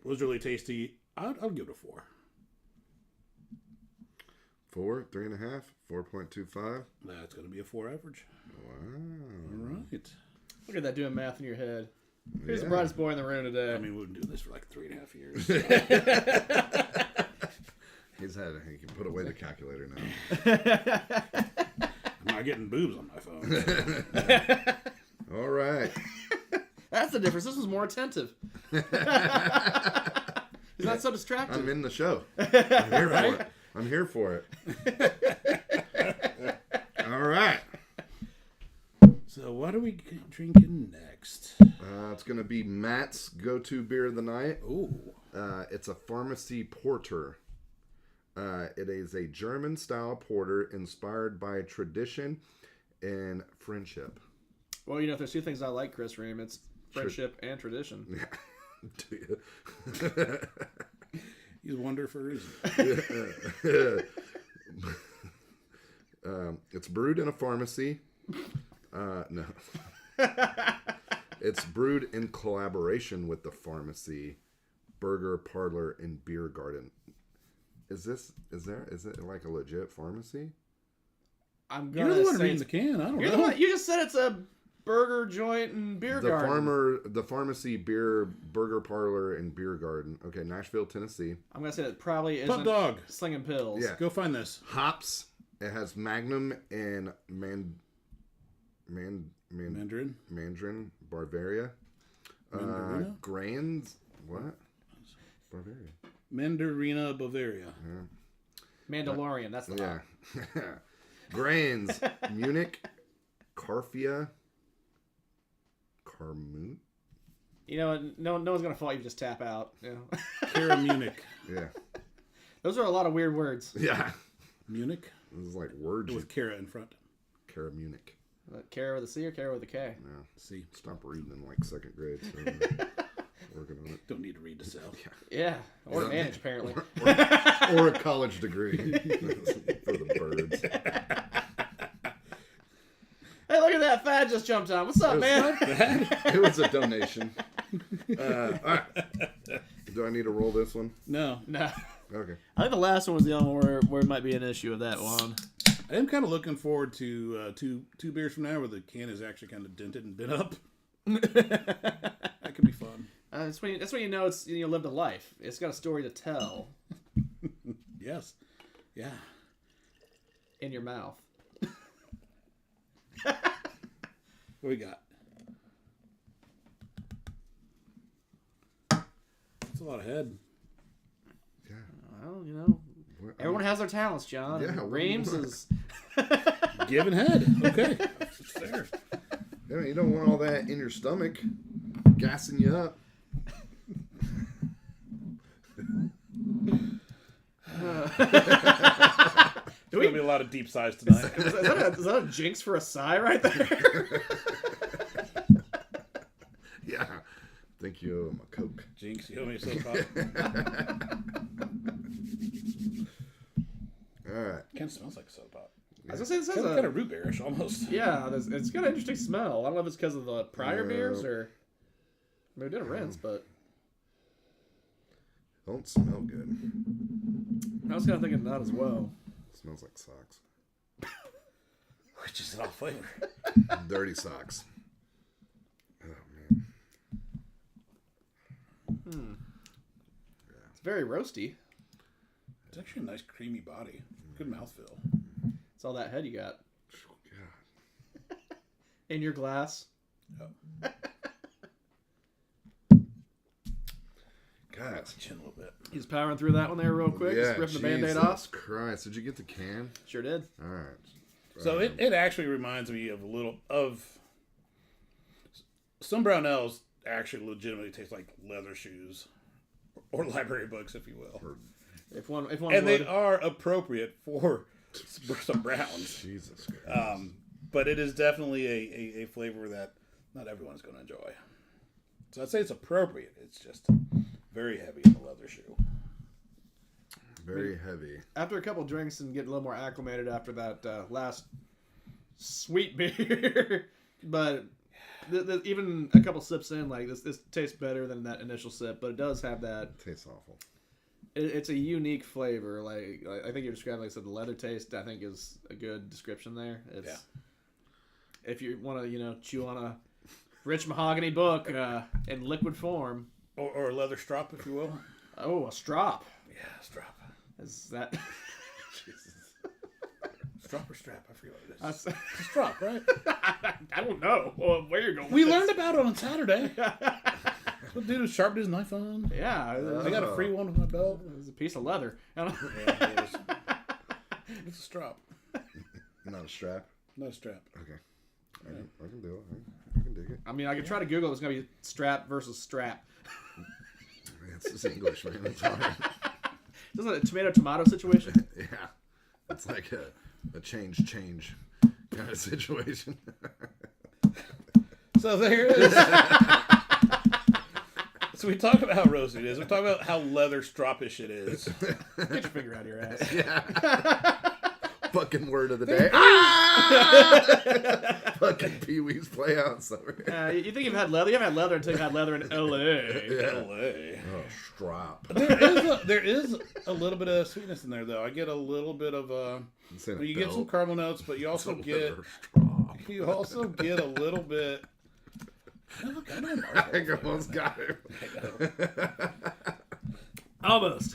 really tasty. I'll give it a 4. 4, 3.5, 4.25. That's going to be a 4 average. Wow. All right. Look at that doing math in your head. Who's the brightest boy in the room today? I mean, we've been doing this for like 3.5 years. He can put away the calculator now. I'm not getting boobs on my phone. All right. That's the difference. This was more attentive. He's not so distracted. I'm in the show. I'm here for it. I'm here for it. All right. So what are we drinking next? It's going to be Matt's go-to beer of the night. Ooh. It's a pharmacy porter. It is a German-style porter inspired by tradition and friendship. Well, if there's two things I like, Chris Ream, it's friendship and tradition. Do you? He's a wonder for a reason. It's brewed in a pharmacy. No. It's brewed in collaboration with the pharmacy, burger parlor, and beer garden. Is it like a legit pharmacy? You're the one reading the can. I don't know. You just said it's a burger joint and beer garden. The pharmacy, burger parlor, and beer garden. Okay, Nashville, Tennessee. I'm gonna say it probably isn't Pub Dog. slinging pills. Yeah. Go find this. Hops. It has Magnum and Mandarin, Bavaria. Mandarina? Grains. What? Bavaria. Mandarina, Bavaria. Mandalorian. That's the one. Yeah. Grains. Munich. Carfia. Carmut. No one's gonna fault you. Just tap out. Cara Munich. Yeah. Those are a lot of weird words. Yeah. Munich? This is like words. With Cara in front. Cara Munich. Cara with a C or Cara with a K? Yeah. C. Stop reading in like 2nd grade. So working on it. Don't need to read to sell. Yeah. Or to manage, apparently. Or a college degree for the birds. Hey, look at that. Fad just jumped on. What's up, man? It was a donation. All right. Do I need to roll this one? No. Okay. I think the last one was the only one where it might be an issue with that one. I am kind of looking forward to two beers from now where the can is actually kind of dented and bent up. That could be fun. That's when you know it's lived a life. It's got a story to tell. Yes. Yeah. In your mouth. What we got? That's a lot of head. Yeah. Well, everyone has their talents, John. Yeah, Reams is Giving head. Okay. That's fair. Yeah, you don't want all that in your stomach, gassing you up. There's going to be a lot of deep sighs tonight. is that a jinx for a sigh right there? Yeah. Thank you, my Coke. Jinx, you owe me a soda pop. All right. Kind of smells like a soda pop. I was gonna say this has Kind of root beerish almost. Yeah, it's got an interesting smell. I don't know if it's because of the prior beers or maybe we did a rinse, but Don't smell good. I was kind of thinking that as well. Smells like socks. Which is all flavor. Dirty socks. Oh man. It's very roasty. It's actually a nice creamy body. Good mouthfeel. It's all that head you got God. in your glass. Oh. God. Chin a little bit. He's powering through that one there real quick. Just ripping the Band-Aid off. Christ. Did you get the can? Sure did. All right. So it actually reminds me of a little of some brown ales actually legitimately taste like leather shoes or library books, if you will. If one And would. they are appropriate for some browns. Jesus Christ. But it is definitely a flavor that not everyone's going to enjoy. So I'd say it's appropriate. It's just very heavy in the leather shoe. Very heavy. After a couple drinks and getting a little more acclimated after that last sweet beer, but even a couple sips in, like this tastes better than that initial sip. But it does have that. Tastes awful. It's a unique flavor. Like I think you're describing, like I said, the leather taste. I think is a good description there. It's, if you want to, chew on a rich mahogany book in liquid form, Or a leather strop, if you will. oh, a strop. Yeah, strap. Is that? Jesus. Strop or strap? I forget what it is. That's- It's a strop, right? I don't know where you're going. We with learned this. about it on Saturday. What dude who sharpened his knife on? Yeah, I got a free one with my belt. it's a piece of leather. Yeah, it is. It's a strap, Not a strap. not a strap. Okay. I can do it. I can dig it. I mean, I could try to Google. It's gonna be strap versus strap. It's just English, man. It's all right. Isn't it a tomato situation? Yeah. It's like a change kind of situation. So there it is. So we talk about how roasted it is. We talk about how leather stroppish it is. Get your finger out of your ass. Yeah. Fucking word of the day. Fucking Pee-wee's Playhouse over here. You think you've had leather? You haven't had leather until you've had leather in L.A. LA. Oh, strap. There is a little bit of sweetness in there, though. I get a little bit of you get some caramel notes, but you also get a little bit. I almost got it. Almost.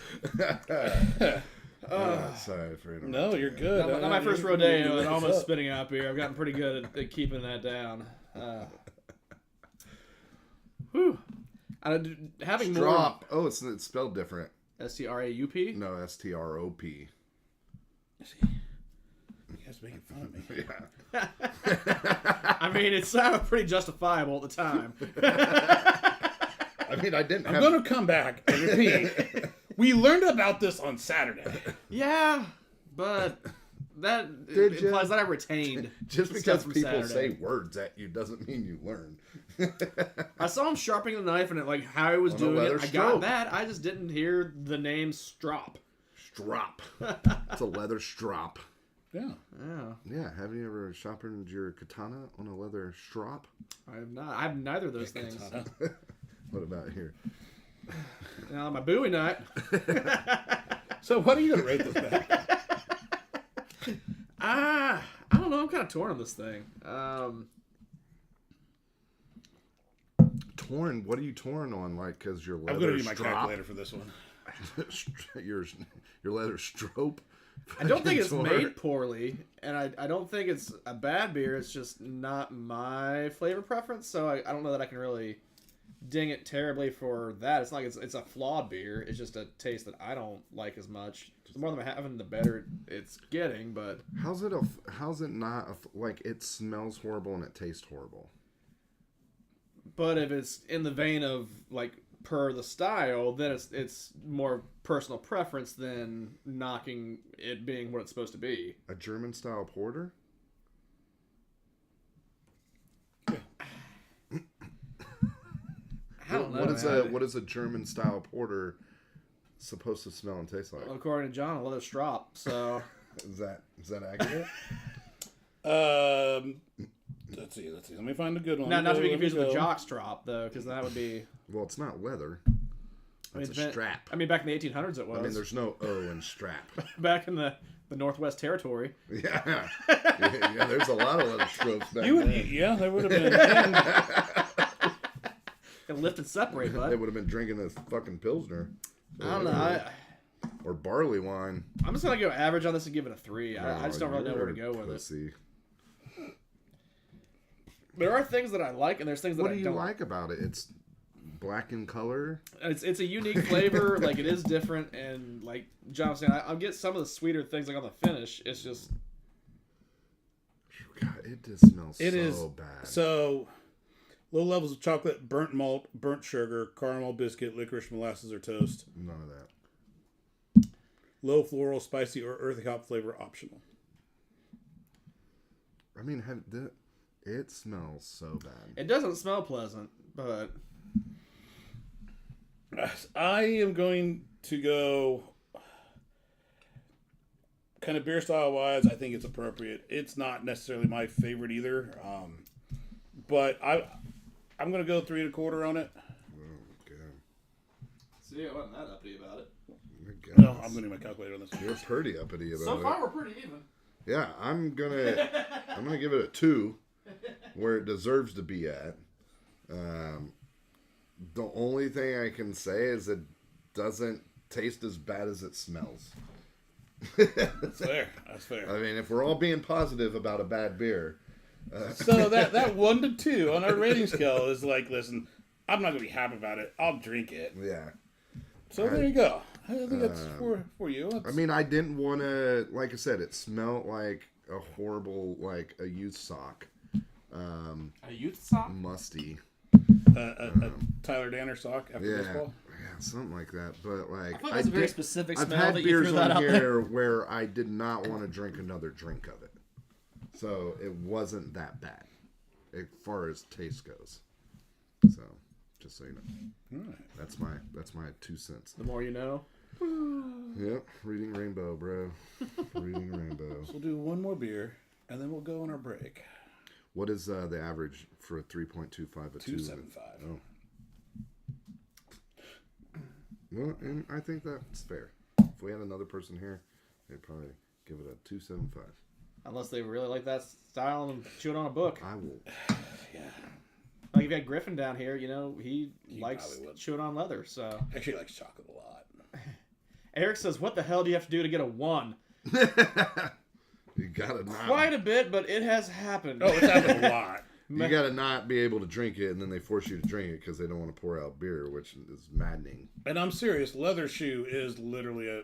Sorry for interrupting. No, you're good. Not my first rodeo and almost spitting out beer. I've gotten pretty good at keeping that down. Whew. Having Strop. Oh, it's spelled different. more STRAUP. No, STROP. You guys making fun of me. Yeah. I mean, it sounded pretty justifiable at the time. I mean, I didn't I'm have... going to come back and repeat. We learned about this on Saturday. Yeah, but that Did ya? implies that I retained Just stuff because from people Saturday. say words at you doesn't mean you learn. I saw him sharpening the knife and like how he was On a doing leather it. I stroke. got that. I just didn't hear the name Strop. Strop. It's a leather strop. Yeah. Yeah, Yeah, haven't you ever sharpened your katana on a leather strop? I have not. I have neither of those things. What about here? Now my Bowie knife. So what are you going to rate this back? I don't know. I'm kind of torn on this thing. Torn? What are you torn on? Like, because your leather I'm going to need my strop? calculator for this one. your leather strope? I don't think it's Torn. made poorly, and I don't think it's a bad beer. It's just not my flavor preference, so I don't know that I can really ding it terribly for that. It's not like it's a flawed beer. It's just a taste that I don't like as much. The more I'm having, the better it's getting. But How's it not like it smells horrible and it tastes horrible? but if it's in the vein of like per the style, then it's more personal preference than knocking it being what it's supposed to be. A German style porter? I don't know. What is a German style porter supposed to smell and taste like? Well, according to John, a leather strop. So Is that accurate? Let's see. Let me find a good one. not to be Let me confused with go. a jock strop, though, because that would be. Well, it's not leather. I mean, It's a strap. I mean, back in the 1800s, it was. I mean, there's no O in strap. back in the the Northwest Territory. Yeah. Yeah, there's a lot of leather strokes back then. Yeah, there would have been. And lift and separate, bud. They would have been drinking this fucking Pilsner. I don't know. Or barley wine. I'm just going to go average on this and give it a 3. I just don't really know where to go with pussy. it. There are things that I like, and there's things that I don't. What do you like about it? It's black in color. It's a unique flavor. Like, it is different, and like John was saying, I'll get some of the sweeter things like on the finish. It's just... God, it just smells bad. So, low levels of chocolate, burnt malt, burnt sugar, caramel, biscuit, licorice, molasses, or toast. None of that. Low floral, spicy, or earthy hop flavor optional. I mean, it smells so bad. It doesn't smell pleasant, but... I am going to go kind of beer style wise. I think it's appropriate. It's not necessarily my favorite either, but I'm going to go 3 1/4 on it. Oh, God. See, I wasn't that uppity about it. No, I'm going to do my calculator on this one. You're pretty uppity about it. So far, we're pretty even. Yeah, I'm gonna give it a 2, where it deserves to be at. The only thing I can say is it doesn't taste as bad as it smells. That's fair. That's fair. I mean, if we're all being positive about a bad beer, So that 1 to 2 on our rating scale is like, listen, I'm not going to be happy about it. I'll drink it. yeah. So there you go. I think that's for you. I mean, I didn't want to, like I said, it smelled like a horrible, like a youth sock. A youth sock? Musty. A Tyler Danner sock after baseball. Yeah, something like that. But like, I thought that's a very specific I've smell had that you beers threw that on out here there. where I did not want to drink another drink of it, so it wasn't that bad as far as taste goes. So, just so you know, All right. that's my 2 cents. The more you know. Yep, reading Rainbow, bro. Reading Rainbow. So we'll do one more beer, and then we'll go on our break. What is the average for a 3.25? A 2.75. Oh. Well, and I think that's fair. If we had another person here, they'd probably give it a 2.75. Unless they really like that style and chew it on a book. I will. Yeah. Like, if you had Griffin down here, you know, he likes probably would. chewing on leather, so... Actually, he likes chocolate a lot. Eric says, what the hell do you have to do to get a 1? You gotta not. Quite a bit, but it has happened. Oh, it's happened a lot. You gotta not be able to drink it, and then they force you to drink it because they don't want to pour out beer, which is maddening. And I'm serious. Leather shoe is literally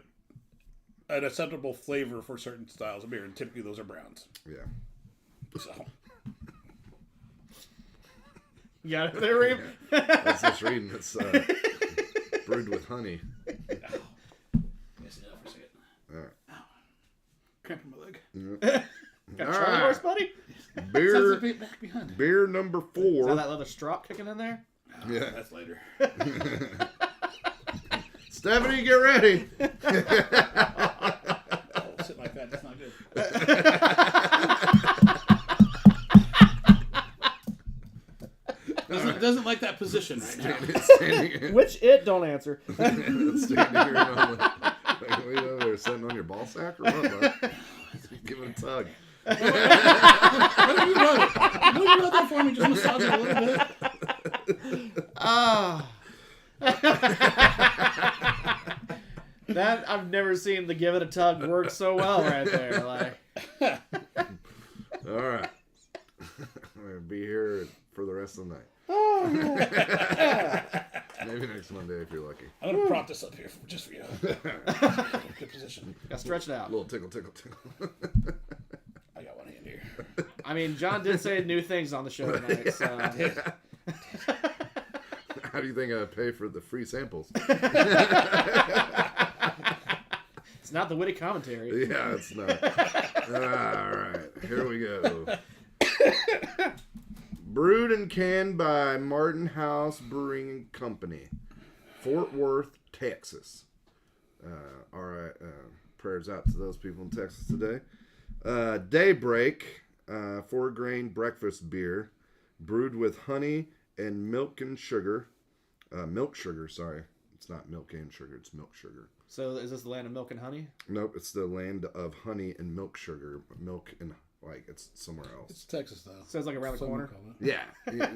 an acceptable flavor for certain styles of beer, and typically those are browns. Yeah. So You got it there, Reem? I was just reading it's brewed with honey. yes, yeah, for a second. All right. Cramp in my leg. Got All Charlie right. horse, buddy? Beer, Back behind. beer number Is 4. that leather strop kicking in there? Yeah. That's later. Stephanie, get ready. Oh, sitting like that, that's not good. Doesn't like that position right now. Standing, Which it don't answer. standing here on the, like, wait over there, sitting on your ball sack or what? Bud? Give it a tug. Why don't you rub it? Will you rub that for me? Just massage it a little bit. Ah. That I've never seen the give it a tug work so well right there. Like, All right. I'm going to be here for the rest of the night. Maybe next Monday if you're lucky. I'm going to prop this up here just for you. Good position. got stretched out. A little tickle, tickle, tickle. I got one hand here. I mean, John did say new things on the show tonight, so How do you think I pay for the free samples? it's not the witty commentary. Yeah, it's not. All right, here we go. Brewed and canned by Martin House Brewing Company, Fort Worth, Texas. All right, prayers out to those people in Texas today. Daybreak, 4-grain breakfast beer, brewed with honey and milk and sugar. Milk sugar, sorry. It's not milk and sugar, it's milk sugar. So is this the land of milk and honey? Nope, it's the land of honey and milk sugar. Milk and, like, it's somewhere else. It's Texas, though. Sounds like around the Some corner. call it. Yeah,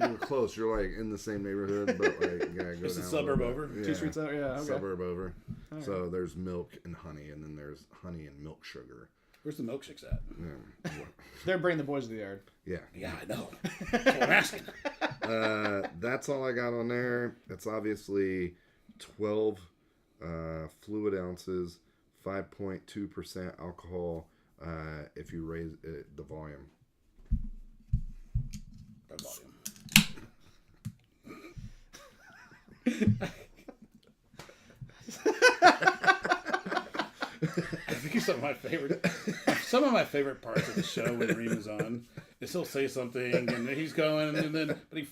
you're close. You're, like, in the same neighborhood, but, like, you gotta go It's a down suburb little bit. over? Yeah. 2 streets out. Yeah. Okay. Suburb over. Alright. So there's milk and honey, and then there's honey and milk sugar. Where's the milkshakes at? Yeah. They're bringing the boys to the yard. Yeah. Yeah, I know. That's what I'm asking. That's all I got on there. It's obviously 12 fluid ounces, 5.2% alcohol if you raise the volume. By volume. I think some of my favorite parts of the show when Reem is on is he'll say something and then he's going and then he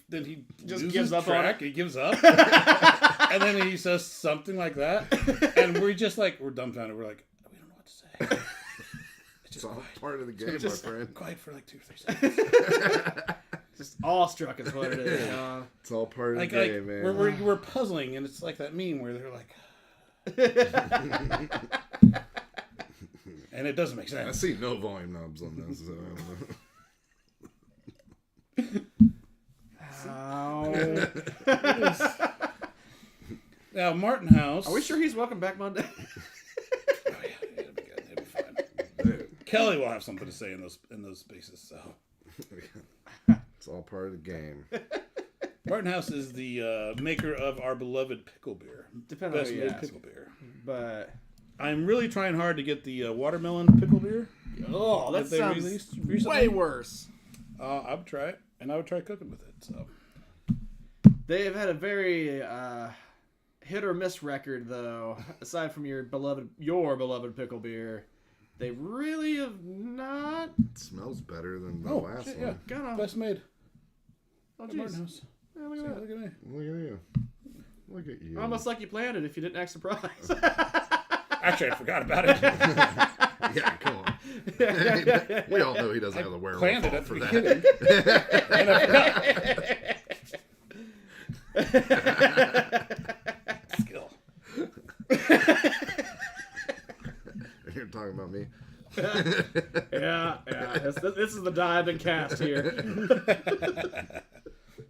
Just loses gives up on track. it. He gives up, and then he says something like that, and we're just like we're dumbfounded. We're like we don't know what to say. It's It's just all quiet. part of the game, just- my friend. Quiet for like 2 or 3 seconds. Just awestruck is what it is. It's all part of Like, the game, man. we're puzzling, and it's like that meme where they're like, and it doesn't make I sense. see no volume knobs on this. So I don't know. Ow. Now, Martin House. Are we sure he's welcome back Monday? Oh, yeah, it'll be good. It'll be fine. Kelly will have something to say in those spaces. So It's all part of the game. Martin House is the maker of our beloved pickle beer. Depending on Best who you made ask. pickle beer. But I'm really trying hard to get the watermelon pickle beer. oh, that That they sounds released recently? way worse. I would try it, and I would try cooking with it. So They've had a very hit or miss record, though. Aside from your beloved pickle beer, they really have not. It smells better than the last shit, one. yeah, Gonna. best made. Oh, At Martin jeez. House. Yeah, look See, at that. look at me. Look at you. Look at you. Almost like you planned it if you didn't act surprised. Actually, I forgot about it. Yeah, come on. We all know he doesn't have the Planned it wherewithal at the for that. beginning. And I forgot. Skill. You're talking about me. yeah. This is the die I've been cast here.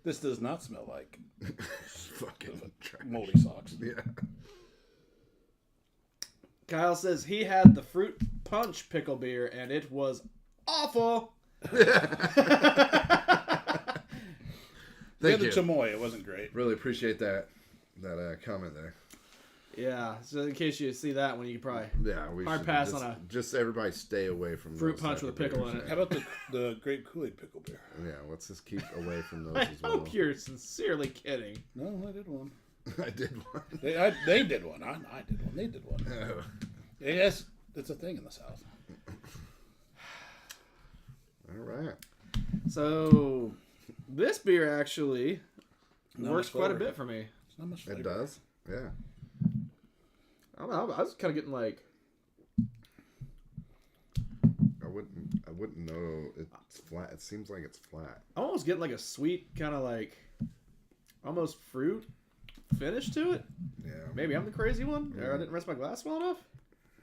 This does not smell like Fucking trash. moldy socks. Yeah. Kyle says he had the fruit punch pickle beer and it was awful. The Thank other you. chamoy, it wasn't great. Really appreciate that comment there. Yeah, so in case you see that one, you could probably Yeah, we Hard should pass just, on a just everybody stay away from fruit those punch type with a of pickle beers. in it. How about the grape Kool-Aid pickle beer? Yeah, let's just keep away from those I as well. hope you're sincerely kidding. No, I did one. I did one. They did one. I did one. They did one. Oh. Yes, it's a thing in the South. All right. So this beer actually Not works much quite a flavor. bit for me. It's not much flavor. It does. Yeah. I don't know. I was kind of getting like I wouldn't know. It's flat. It seems like it's flat. I'm almost getting like a sweet kind of like almost fruit finish to it. Yeah. Maybe I'm the crazy one, or I didn't rinse my glass well enough.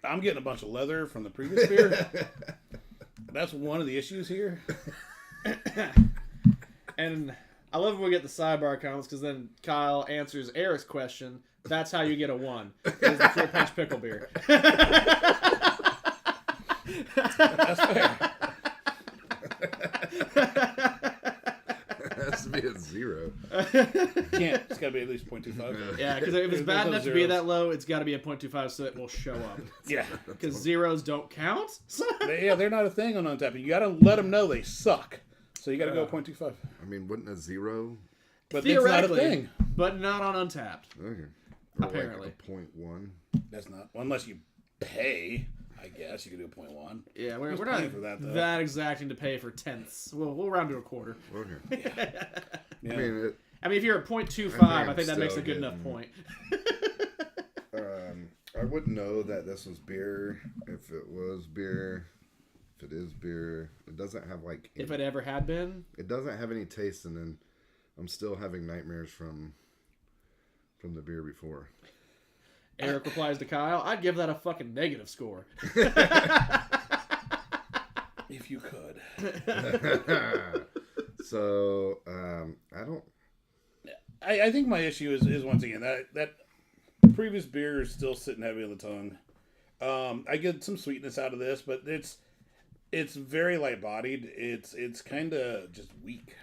I'm getting a bunch of leather from the previous beer. That's one of the issues here. And I love when we get the sidebar comments because then Kyle answers Eric's question. That's how you get a 1. Is the fruit punch pickle beer. That's fair. It has to be a 0. Can't. It's got to be at least 0.25. Yeah, because if it's There's bad no enough to be zeros. that low, it's got to be a 0.25 so it will show up. Yeah. Because zeros don't count. They're not a thing on Untapped. You got to let them know they suck. So you got to go 0.25. I mean, wouldn't a 0? But it's not a Theoretically, thing. but not on Untapped. Okay. Or Apparently. like a 0.1. That's not. Unless you pay, I guess you could do a 0.1. Yeah, we're Who's not paying for that, though? that exacting to pay for tenths. We'll round to a quarter. Okay. Yeah. I mean, I mean, if you're at 0.25, I'm I think that makes a still good enough getting- point. I wouldn't know that this was beer if it was beer. If it is beer, it doesn't have like. If it ever had been. It doesn't have any taste, and then I'm still having nightmares from the beer before. Eric replies to Kyle, I'd give that a fucking negative score. If you could. So, I don't. I think my issue is once again that previous beer is still sitting heavy on the tongue. I get some sweetness out of this, but it's very light bodied. It's kind of just weak.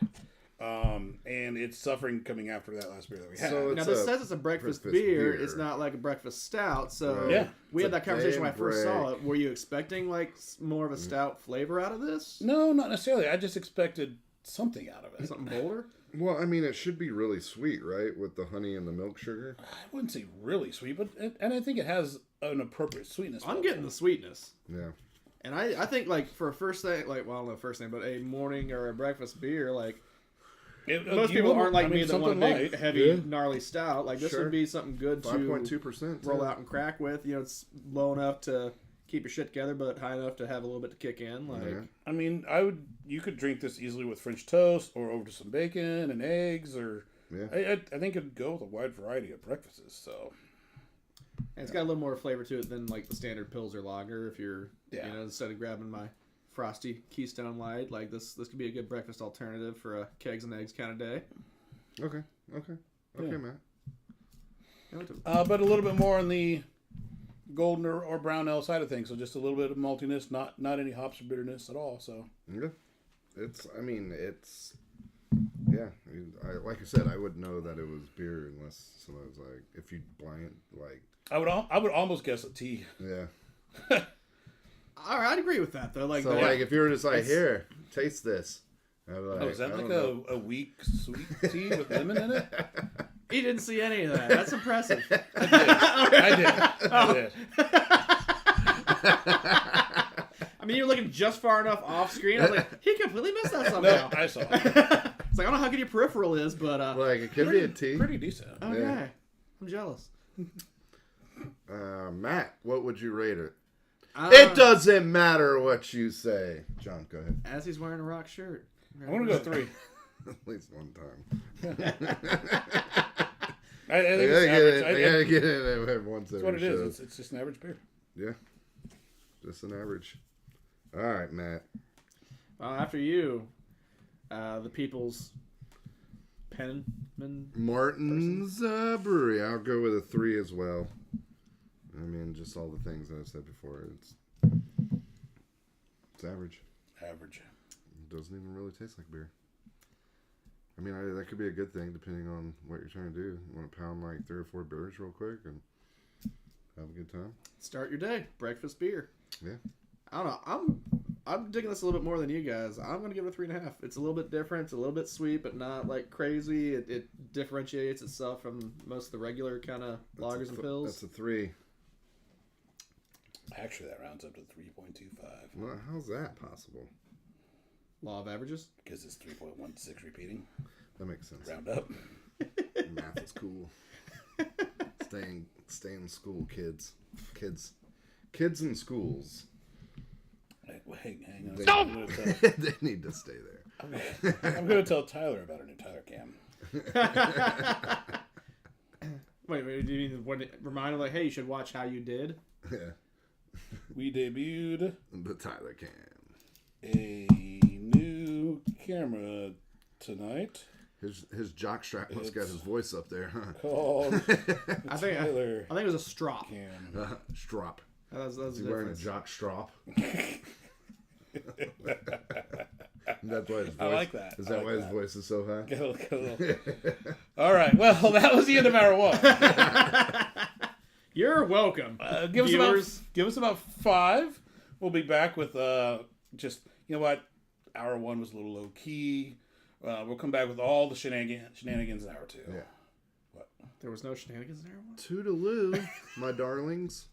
And it's suffering coming after that last beer that we had. So Now, this says it's a breakfast beer. It's not like a breakfast stout. So Yeah. we had It's a that conversation when I day first saw break. it. Were you expecting like more of a stout flavor out of this? No, not necessarily. I just expected something out of it. Something bolder? Well, I mean, it should be really sweet, right? With the honey and the milk sugar. I wouldn't say really sweet, but and I think it has an appropriate sweetness. I'm getting the sweetness. Yeah. And I think like for a first thing, like, well, I don't know first thing, but a morning or a breakfast beer, like most people aren't like me that want a big, heavy, gnarly stout. Like this Sure. would be something good to 5.2%. roll out and crack with. You know, it's low enough to keep your shit together, but high enough to have a little bit to kick in. Like, Yeah. I mean, you could drink this easily with French toast or over to some bacon and eggs, or Yeah. I think it'd go with a wide variety of breakfasts. So and it's got a little more flavor to it than like the standard Pils or lager. If you're, you know, instead of grabbing my frosty Keystone Light, like this could be a good breakfast alternative for a kegs and eggs kind of day. Okay, Yeah. Matt. but a little bit more on the golden or brown ale side of things. So just a little bit of maltiness, not any hops or bitterness at all. So Yeah. Yeah. Like I said, I wouldn't know that it was beer unless somebody was like, if you blind, like. I would almost guess a tea. Yeah. All right, I'd agree with that though. Like, So, like, if you were just like, here, taste this. I'd be like, Oh, is that I like don't know. a weak sweet tea with lemon in it? he didn't see any of that. That's impressive. I did. I mean, you're looking just far enough off screen. I was like, he completely missed that No, somehow. I saw it. It's like, I don't know how good your peripheral is, but Like, it could be a tea. Pretty decent. okay, yeah. I'm jealous. Matt, what would you rate it? Uh, It doesn't matter what you say. John, go ahead. As he's wearing a rock shirt. I want to go 3. At least one time. I think They it's average. gotta get it every once That's every what it show. is. It's just an average beer. Yeah. Just an average. All right, Matt. After you, the People's Penman. Martin's Brewery. I'll go with a 3 as well. I mean, just all the things that I said before. It's average. Average. It doesn't even really taste like beer. I mean, that could be a good thing depending on what you're trying to do. You want to pound like 3 or 4 beers real quick and have a good time. Start your day. Breakfast beer. Yeah. I don't know. I'm digging this a little bit more than you guys. I'm gonna give it a 3.5. It's a little bit different. It's a little bit sweet, but not like crazy. It differentiates itself from most of the regular kind of lagers and pills. That's a 3. Actually, that rounds up to 3.25 Well, how's that possible? Law of averages. because it's 3.16 repeating. That makes sense. Round up. Math is cool. Stay in school, kids. Kids in schools. Hey, hang on. They, I'm gonna tell- they need to stay there. I'm going to tell Tyler about our new Tyler cam. Wait, do you mean remind him like, hey, you should watch How You Did? Yeah. We debuted The Tyler Cam. a new camera tonight His jock strap must got his voice up there, huh? called I think Tyler it was a strop. Cam. Strop. That's Is the he wearing a difference. jock strap? That's why his voice. I like that. Is I that like why his that. voice is so high? Get a little. All right. Well, that was the end of hour 1. You're welcome. Give Viewers. us about 5. We'll be back with just, you know what, hour 1 was a little low key. We'll come back with all the shenanigans in hour 2. Yeah. What? There was no shenanigans in there. Toodaloo, my darlings.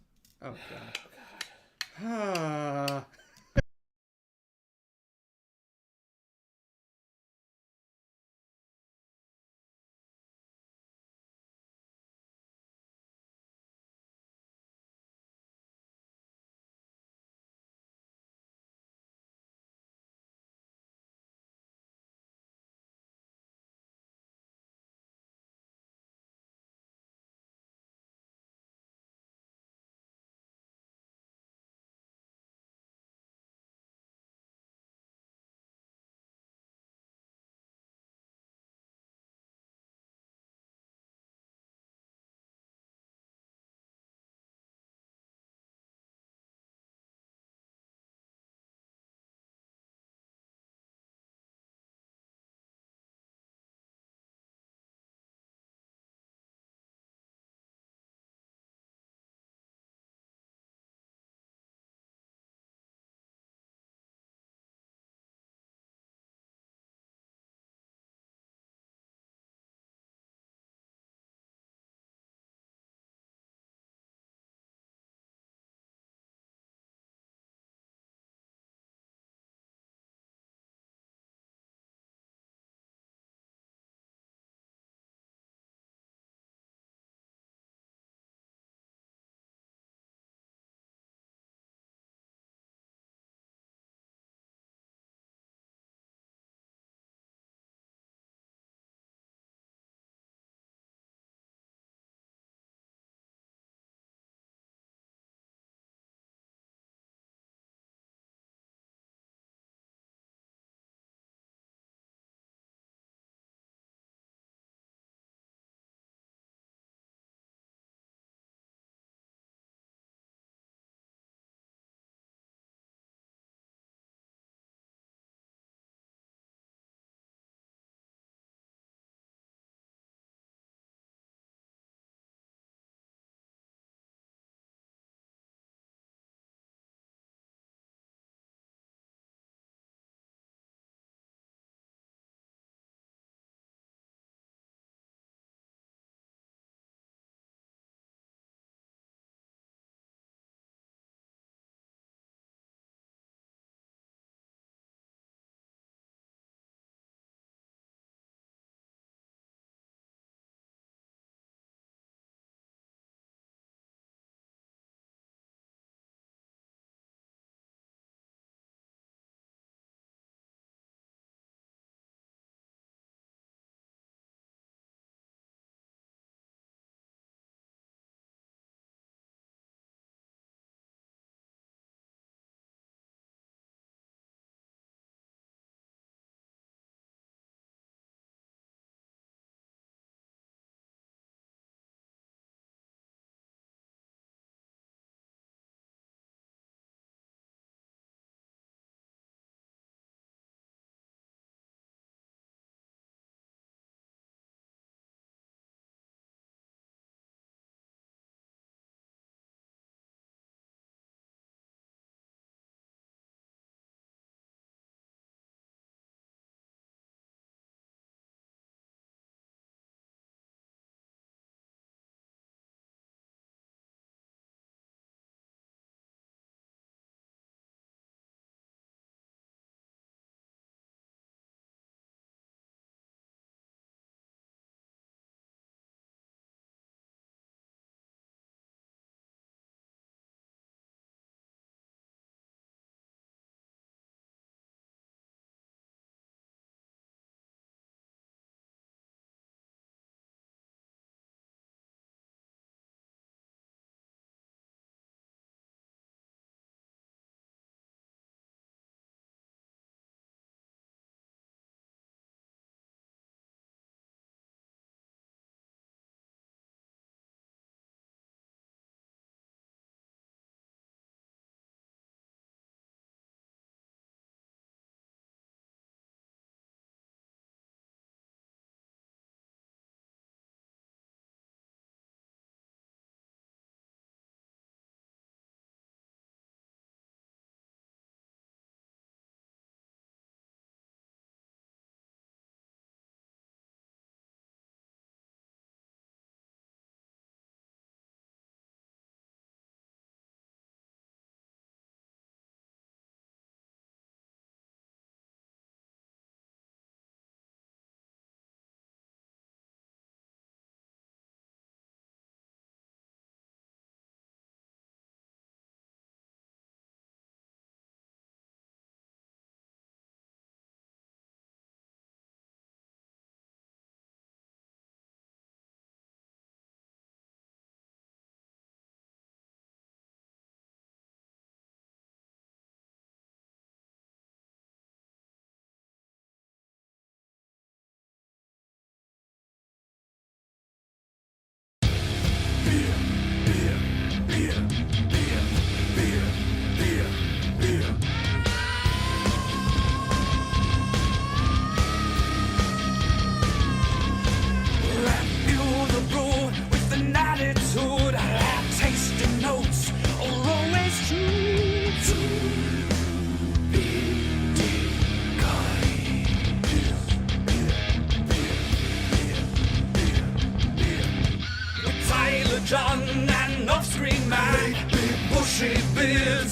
Oh god.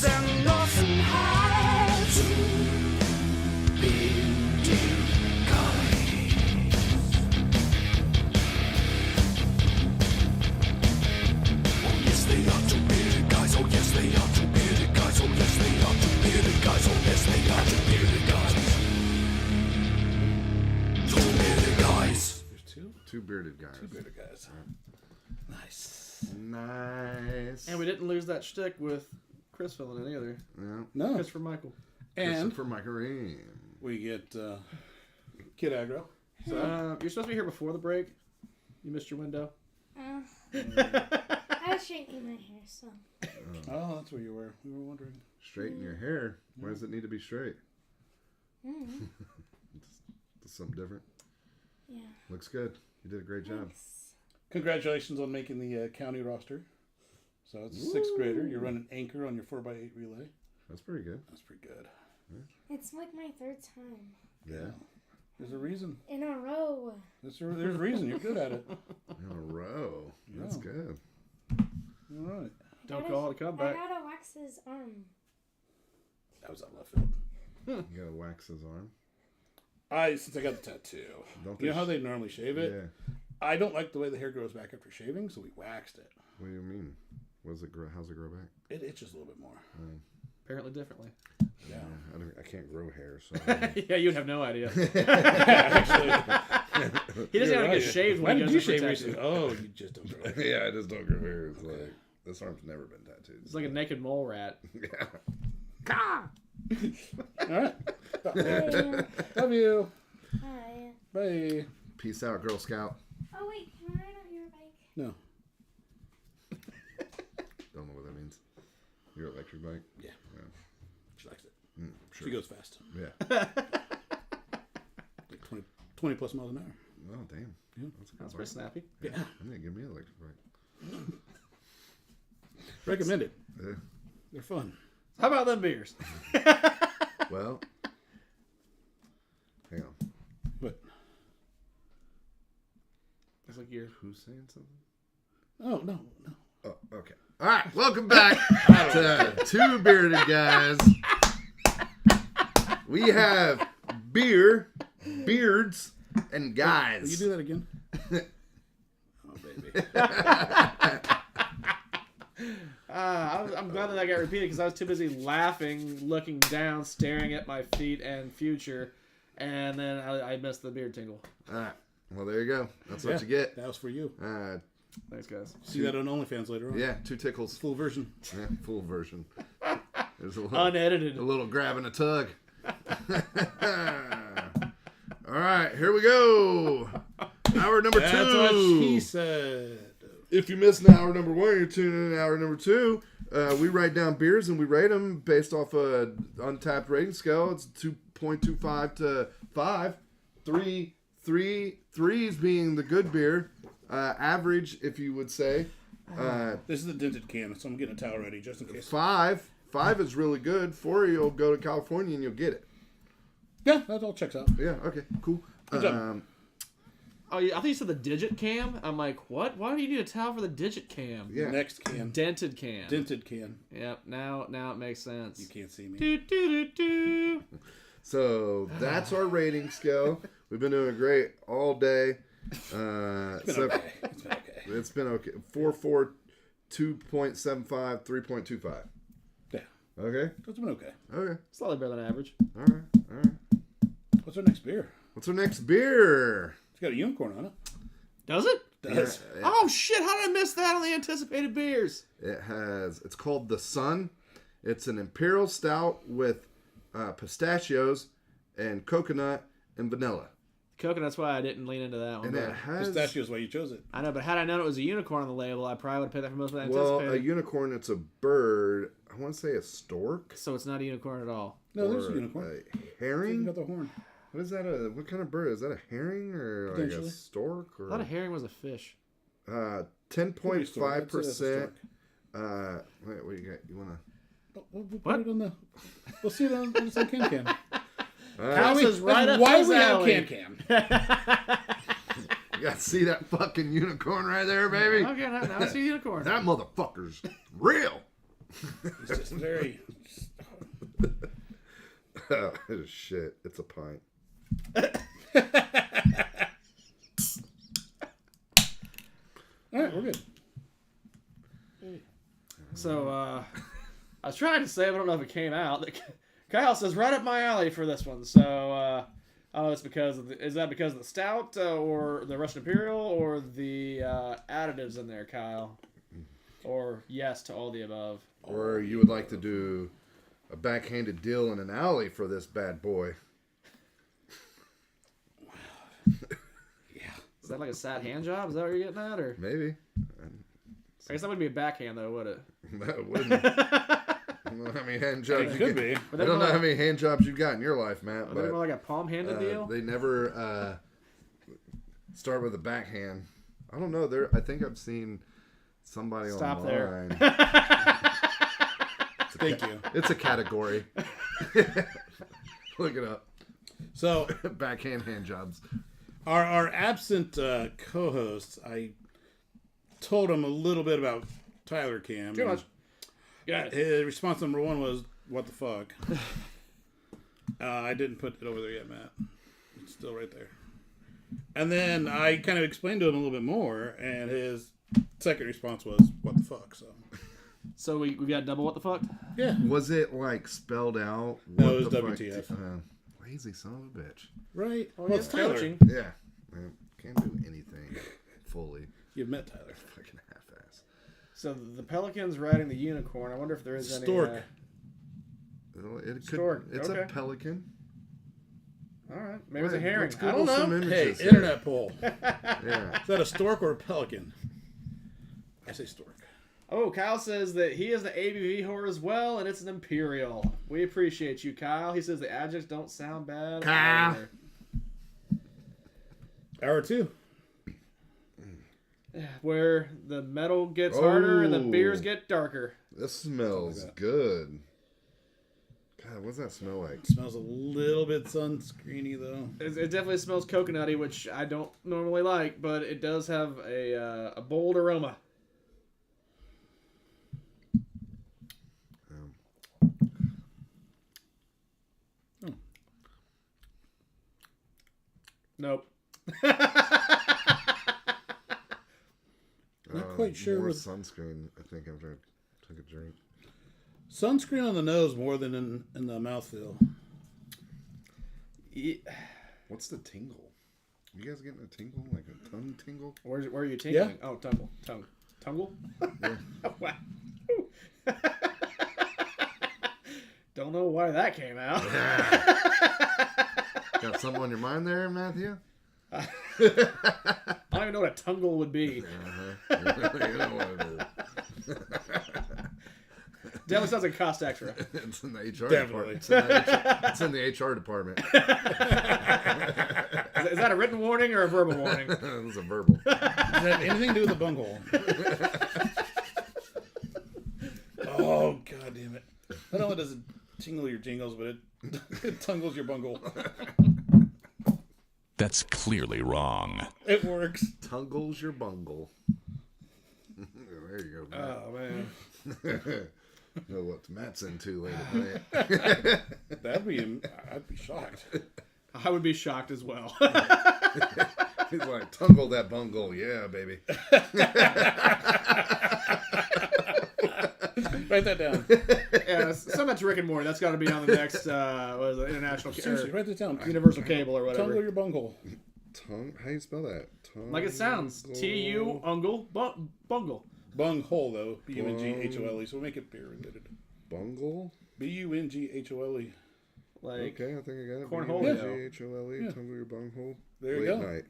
guys and lost and high. Two bearded guys. Oh yes they are two bearded guys. Oh yes they are two bearded guys. Oh yes they are two bearded guys. Oh yes they are two bearded guys. Two bearded guys. There's two. Two bearded guys. Two bearded guys. Nice. Nice. And we didn't lose that shtick with Chris filling in either. Yeah. No. Christopher Michael. And For my Kareem. we get Kid Aggro. So, you're supposed to be here before the break. You missed your window. I was straightening my hair, so. Oh, that's where you were. We were wondering. Straighten your hair. Why does it need to be straight? Just something different. Yeah. Looks good. You did a great job. Thanks. Congratulations on making the county roster. So it's a sixth grader. You're running anchor on your 4x8 relay. That's pretty good. That's pretty good. It's like my third time Yeah. There's a reason. in a row. There's a reason. You're good at it. In a row. That's Yeah. good. All right. Don't call it a I comeback. gotta wax his arm. That was out left field. You gotta wax his arm. Since I got the tattoo. Don't You know they how they normally shave it? Yeah. I don't like the way the hair grows back after shaving, so we waxed it. What do you mean? How's it grow back? It itches a little bit more. Apparently differently. Yeah. I can't grow hair, so. Yeah, you'd have no idea. Actually, He doesn't you're even right. get shaved Why when he did goes you in shave for recently? tattoo. Oh, you just don't grow. Yeah, I just don't grow hair. It's like, this arm's never been tattooed. It's like a naked mole rat. Yeah. All right. Hey. Love you. Hi. Bye. Peace out, Girl Scout. Oh, wait, can I ride on your bike? No. Don't know what that means. Your electric bike? Yeah. Yeah. She likes it. Sure. She goes fast. Yeah. Like 20 plus miles an hour. Oh, damn. Yeah. That's a good That's bike. pretty snappy. Yeah. I'm gonna give me an electric bike. Recommend it. Yeah. They're fun. How about them beers? Well, hang on. But, It's like you're. Who's saying something? oh, no. Oh, okay. All right. Welcome back to Two Bearded Guys. We have beer, beards, and guys. Will you do that again? Oh, baby. I'm glad that got repeated because I was too busy laughing, looking down, staring at my feet and future, and then I missed the beard tingle. All right. Well, there you go. That's what Yeah, you get. That was for you. Thanks, guys. See that on OnlyFans later on. Yeah, 2 tickles. Full version. Yeah, full version. There's a little, Unedited. a little grab and a tug. All right, here we go. Hour number 2. That's what she said. If you missed hour number 1, you're tuning in hour number 2. We write down beers and we rate them based off a untapped rating scale. It's 2.25 to 5. 3's being the good beer. Average, if you would say. This is the dented can, so I'm getting a towel ready just in case. 5 is really good. 4, you'll go to California and you'll get it. Yeah, that all checks out. Yeah. Okay. Cool. Good job. Oh, yeah, I thought you said the digit cam. I'm like, what? Why do you need a towel for the digit cam? Yeah. Next can. Dented can. Dented can. Yep. Now it makes sense. You can't see me. Do, do, do, do. So that's our rating scale. We've been doing great all day. It's been okay. It's been okay. It's been okay. 4, 2.75, 3.25. Yeah. Okay. It's been okay. Okay. Slightly better than average. All right. What's our next beer? What's our next beer? It's got a unicorn on it. Does it? Does. Yeah, Oh shit! How did I miss that on the anticipated beers? it's called The Sun. It's an imperial stout with pistachios and coconut and vanilla. Coconut's why I didn't lean into that one. And but it has Pistachio's why you chose it. I know, but had I known it was a unicorn on the label, I probably would have picked that for most of the well, anticipated. a unicorn. It's a bird. I want to say a stork. So it's not a unicorn at all. No, there's or a unicorn. A You herring. got the horn. What is that? What kind of bird is that? A herring or like a Potentially. stork? I Or thought a herring was a fish. 10.5%. Wait, what you got? You wanna? We'll put What? it on the. We'll see it on the can. House is right up Why his we have alley. can. You got to see that fucking unicorn right there, baby. Okay, now I see a unicorn. That motherfucker's real. It's just very. Oh, shit. It's a pint. All right, we're good. So, I was trying to say, but I don't know if it came out. That Kyle says right up my alley for this one. So, it's because of is that because of the stout or the Russian Imperial or the additives in there, Kyle? Or yes to all the above. Or you would like to do a backhanded deal in an alley for this bad boy. Is that like a sad hand job? Is that what you're getting at? Or Maybe. I guess that wouldn't be a backhand though, would it? That wouldn't. I don't know how many hand jobs It you could get. be. I don't know how many hand jobs you've got in your life, Matt. Would that be But more like a palm-handed deal? they never start with a backhand. I don't know. I think I've seen somebody Stop there. online. Thank you. It's a category. Look it up. So Backhand hand jobs. our absent co-host, I told him a little bit about Tyler Cam. Too much. Yeah. His response number one was, "What the fuck?" I didn't put it over there yet, Matt. It's still right there. And then I kind of explained to him a little bit more, and his second response was, "What the fuck?" So we got double what the fuck? Yeah. Was it like spelled out? No, it was the fuck WTF. lazy son of a bitch. Right. Well, Well, it's it's Tyler. coaching. Yeah. Man, can't do anything fully. You've met Tyler. Fucking half-ass. So the Pelican's riding the unicorn. I wonder if there is any... Stork. Stork, It's okay. a pelican. All right. Maybe it's a Right, herring. let's I don't Google some know. Hey, images here. internet poll. Yeah. Is that a stork or a pelican? I say stork. Oh, Kyle says that he is the ABV whore as well, and it's an Imperial. We appreciate you, Kyle. He says the adjuncts don't sound bad. Kyle. either. Hour two. Where the metal gets harder and the Oh. beers get darker. This smells that. good. God, what's that smell like? Smells a little bit sunscreeny though. It definitely smells coconutty, which I don't normally like, but it does have a bold aroma. Nope. Not quite sure More what- sunscreen, I think, after I took a drink. Sunscreen on the nose more than in the mouthfeel. What's the tingle? You guys getting a tingle? Like a tongue tingle? Where are you tingling? Yeah. Oh, tongue. Tungle? Wow. Don't know why that came out. Got something on your mind there, Matthew? I don't even know what a tungle would be. You know what it is. Definitely sounds like cost extra. It's in the HR Definitely. department. It's in the HR department. Is that a written warning or a verbal warning? It was a verbal. Does that have anything to do with the bunghole? Oh, god damn it. Not only does it tingle your jingles, but it tungles your bungle. That's clearly wrong. It works. Tungles your bungle. There you go, Matt. Oh, man. Know what Matt's into late at night. I'd be shocked. I would be shocked as well. He's like, tungle that bungle. Yeah, baby. Write that down. Yeah, send that to Rick and Morty. That's got to be on the next what is it, international Seriously, write that down. universal cable or Tungle whatever. your bunghole. Tongue? How do you spell that? Like it sounds. T-U ungle bungle. Bunghole, though. B-U-N-G-H-O-L-E. So we'll make it beer related. Bungle? B-U-N-G-H-O-L-E. Like, Okay, I think I got it. Cornhole. B-U-N-G-H-O-L-E. Yeah. Tungle your bunghole. There you Late go. night.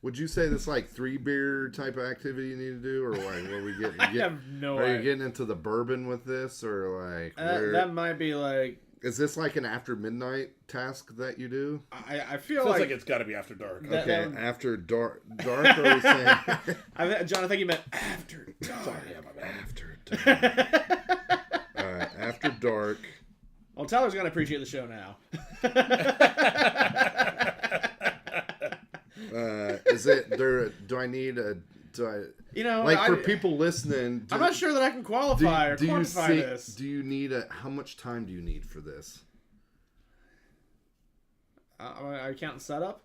Would you say this like 3-beer type of activity you need to do, or like what we get? I have no Are you idea. getting into the bourbon with this, or like where, That might be like. is this like an after midnight task that you do? I feel Feels like. like it's got to be after dark. That- Okay, that- after dark. Dark, or are we saying John, I think you meant after dark. Sorry, yeah, my bad. after dark? After dark. Well, Tyler's gonna appreciate the show now. Is it there? Do I need a Do I? You know, Like for people listening, I'm not sure that I can qualify or quantify this. Do you need how much time do you need for this? Are you counting setup?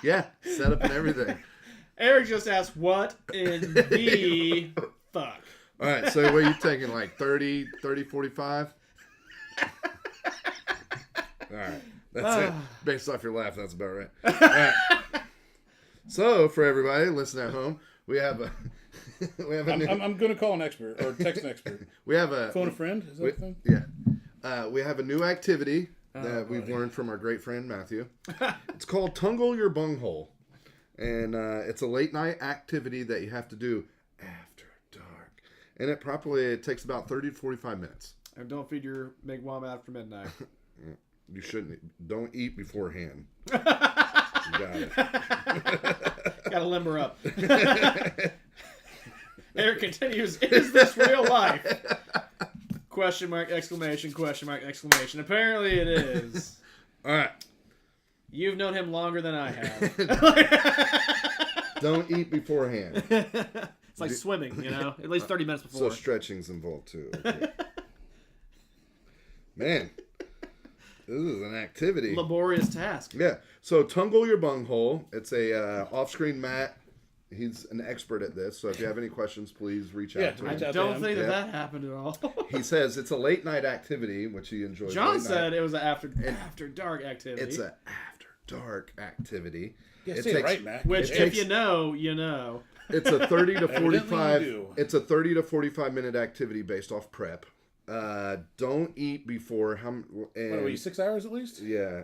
Yeah, setup and everything. Eric just asked, what in the fuck? All right, so what are you taking, like 30, 45? All right, that's it. Based off your laugh, that's about right. All right. So, for everybody listening at home, we have a I'm going to call an expert or text an expert. we have a Phone a friend? Is that the thing? Yeah. We have a new activity that we've learned from our great friend Matthew. It's called Tungle Your Bunghole. And it's a late night activity that you have to do after dark. And it takes about 30 to 45 minutes. And don't feed your Migwam after midnight. You shouldn't. Don't eat beforehand. You got it. Gotta limber up. Eric continues, is this real life? Question mark, exclamation, question mark, exclamation. Apparently it is. All right. You've known him longer than I have. Don't eat beforehand. It's like swimming, you know? At least 30 minutes before. So stretching's involved too. Okay. Man, this is an activity. Laborious task. Yeah. So Tungle Your Bunghole. It's a off-screen Matt. He's an expert at this. So if you have any questions, please reach out to him. I don't think that happened at all. He says it's a late night activity, which he enjoys. John said it was an after dark activity. It's an after dark activity. Yeah, say it right, Matt. Which, if you know, you know. It's a 30 to 45. You do. It's a 30 to 45 minute activity based off prep. Don't eat before What are you, 6 hours at least? Yeah.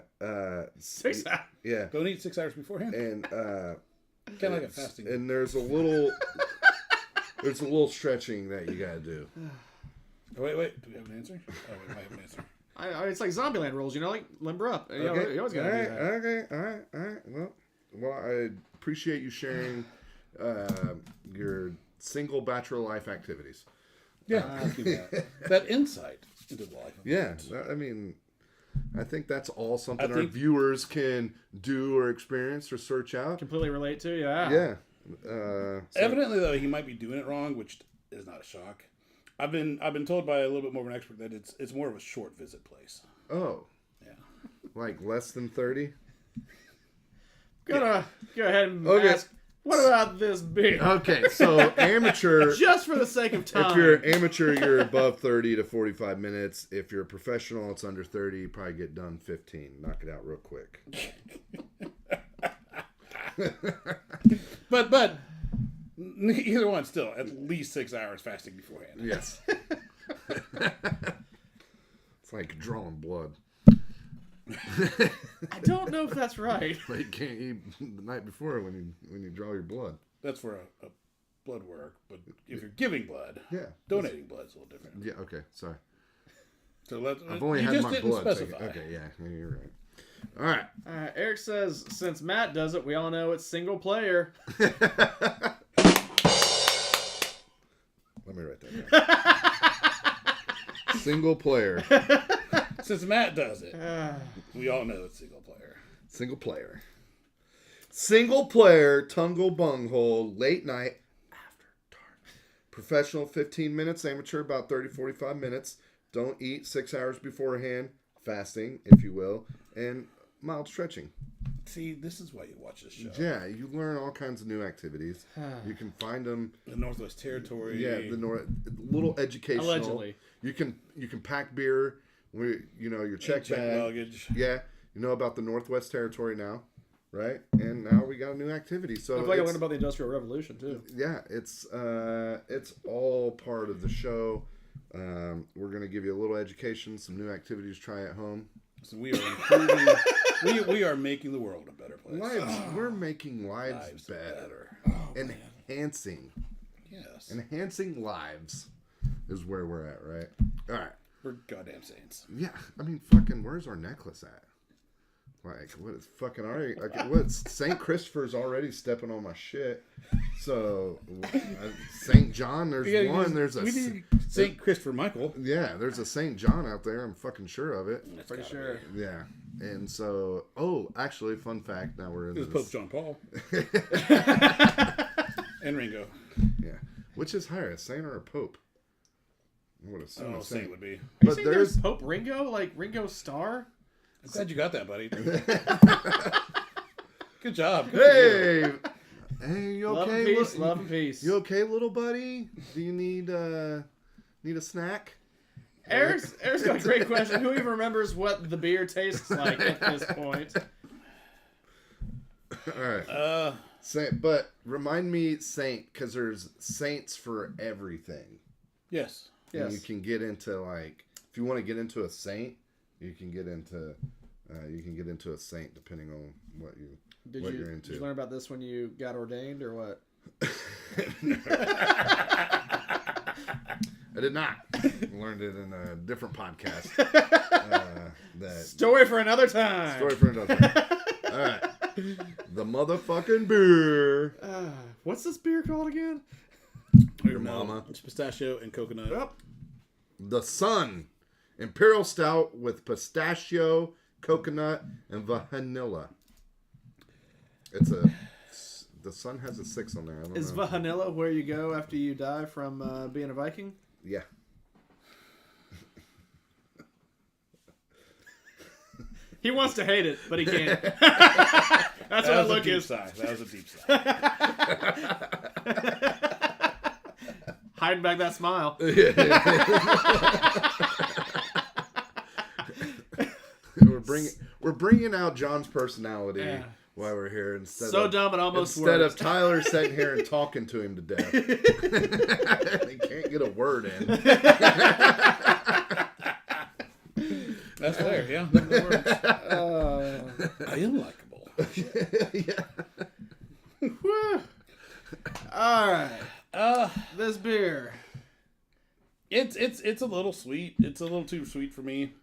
6 hours. Yeah. Don't eat 6 hours beforehand? And Kind of like a fasting. and there's a little stretching that you gotta do. Oh, wait. Do we have an answer? Oh, we might have an answer. It's like Zombieland rules, you know, like limber up. You always gotta do that. Okay. All right. Well, I appreciate you sharing your single bachelor life activities. Yeah, thank you, Matt. That insight into the life. Yeah, I mean, I think that's all something our viewers can do or experience or search out. Completely relate to, yeah. Yeah. Evidently, though, he might be doing it wrong, which is not a shock. I've been told by a little bit more of an expert that it's more of a short visit place. Oh. Yeah. Like less than 30? Gonna go ahead and ask, what about this beer? Okay, so amateur. Just for the sake of time. If you're amateur, you're above 30 to 45 minutes. If you're a professional, it's under 30. You probably get done 15. Knock it out real quick. But either one, still at least 6 hours fasting beforehand. Yes. It's like drawing blood. I don't know if that's right. Like you can't eat the night before when you draw your blood. That's for a blood work, but if you're giving blood, Yeah. donating blood is a little different. Yeah. Okay. Sorry. So I've only you had just my didn't blood. specify. Okay. Yeah. You're right. All right. Eric says, since Matt does it, we all know it's single player. Let me write that down. Single player. Since Matt does it, we all know it's single player. Single player. Single player, Tungle Bunghole, late night, after dark. Professional, 15 minutes. Amateur, about 30, 45 minutes. Don't eat 6 hours beforehand. Fasting, if you will. And mild stretching. See, this is why you watch this show. Yeah, you learn all kinds of new activities. You can find them. The Northwest Territory. Yeah, little educational. Allegedly. You can pack beer. Your check bag. luggage. Yeah, you know about the Northwest Territory now, right? And now we got a new activity. So I feel like I learned about the Industrial Revolution too. Yeah, it's all part of the show. We're gonna give you a little education, some new activities to try at home. So we are improving. we are making the world a better place. We're making lives better. Enhancing. Yes. Enhancing lives is where we're at, right? All right. We're goddamn saints. Yeah, I mean, fucking, where's our necklace at? Like, what is fucking already? Like, what's St. Christopher's already stepping on my shit? So, St. John, there's one. There's a St. Christopher Michael. Yeah, there's a St. John out there. I'm fucking sure of it. Pretty sure. Yeah. And so, actually, fun fact. Now we're in It was this. Pope John Paul and Ringo. Yeah, which is higher, a saint or a pope? I would assume Oh, a Saint saint. would be. Are you But saying there's Pope Ringo, like Ringo Starr? I'm glad you got that, buddy. Good job. Good Hey, hey, you Love okay? and peace, Li- love and peace. You okay, little buddy? Do you need a snack? Eric's got a great question. Who even remembers what the beer tastes like at this point? All right. Saint, but remind me, saint, because there's saints for everything. Yes. And Yes. you can get into like, if you want to get into a saint, you can get into a saint depending on what you're Did into. you learn about this when you got ordained or what? I did not. Learned it in a different podcast. Story for another time. Story for another time. All right. The motherfucking beer. What's this beer called again? Your mama. It's pistachio and coconut. Yep. The Sun. Imperial Stout with pistachio, coconut, and vanilla. The Sun has a 6 on there. I don't Is know. vanilla where you go after you die from being a Viking? Yeah. He wants to hate it, but he can't. That's what That the was a look deep is. sigh. That was a deep sigh. Hiding back that smile. We're bringing out John's personality Yeah. while we're here instead So of dumb it almost instead works. of Tyler sitting here and talking to him to death. He can't get a word in. That's fair, yeah. That works. I am likable. Whew. All right. This beer. It's a little sweet. It's a little too sweet for me.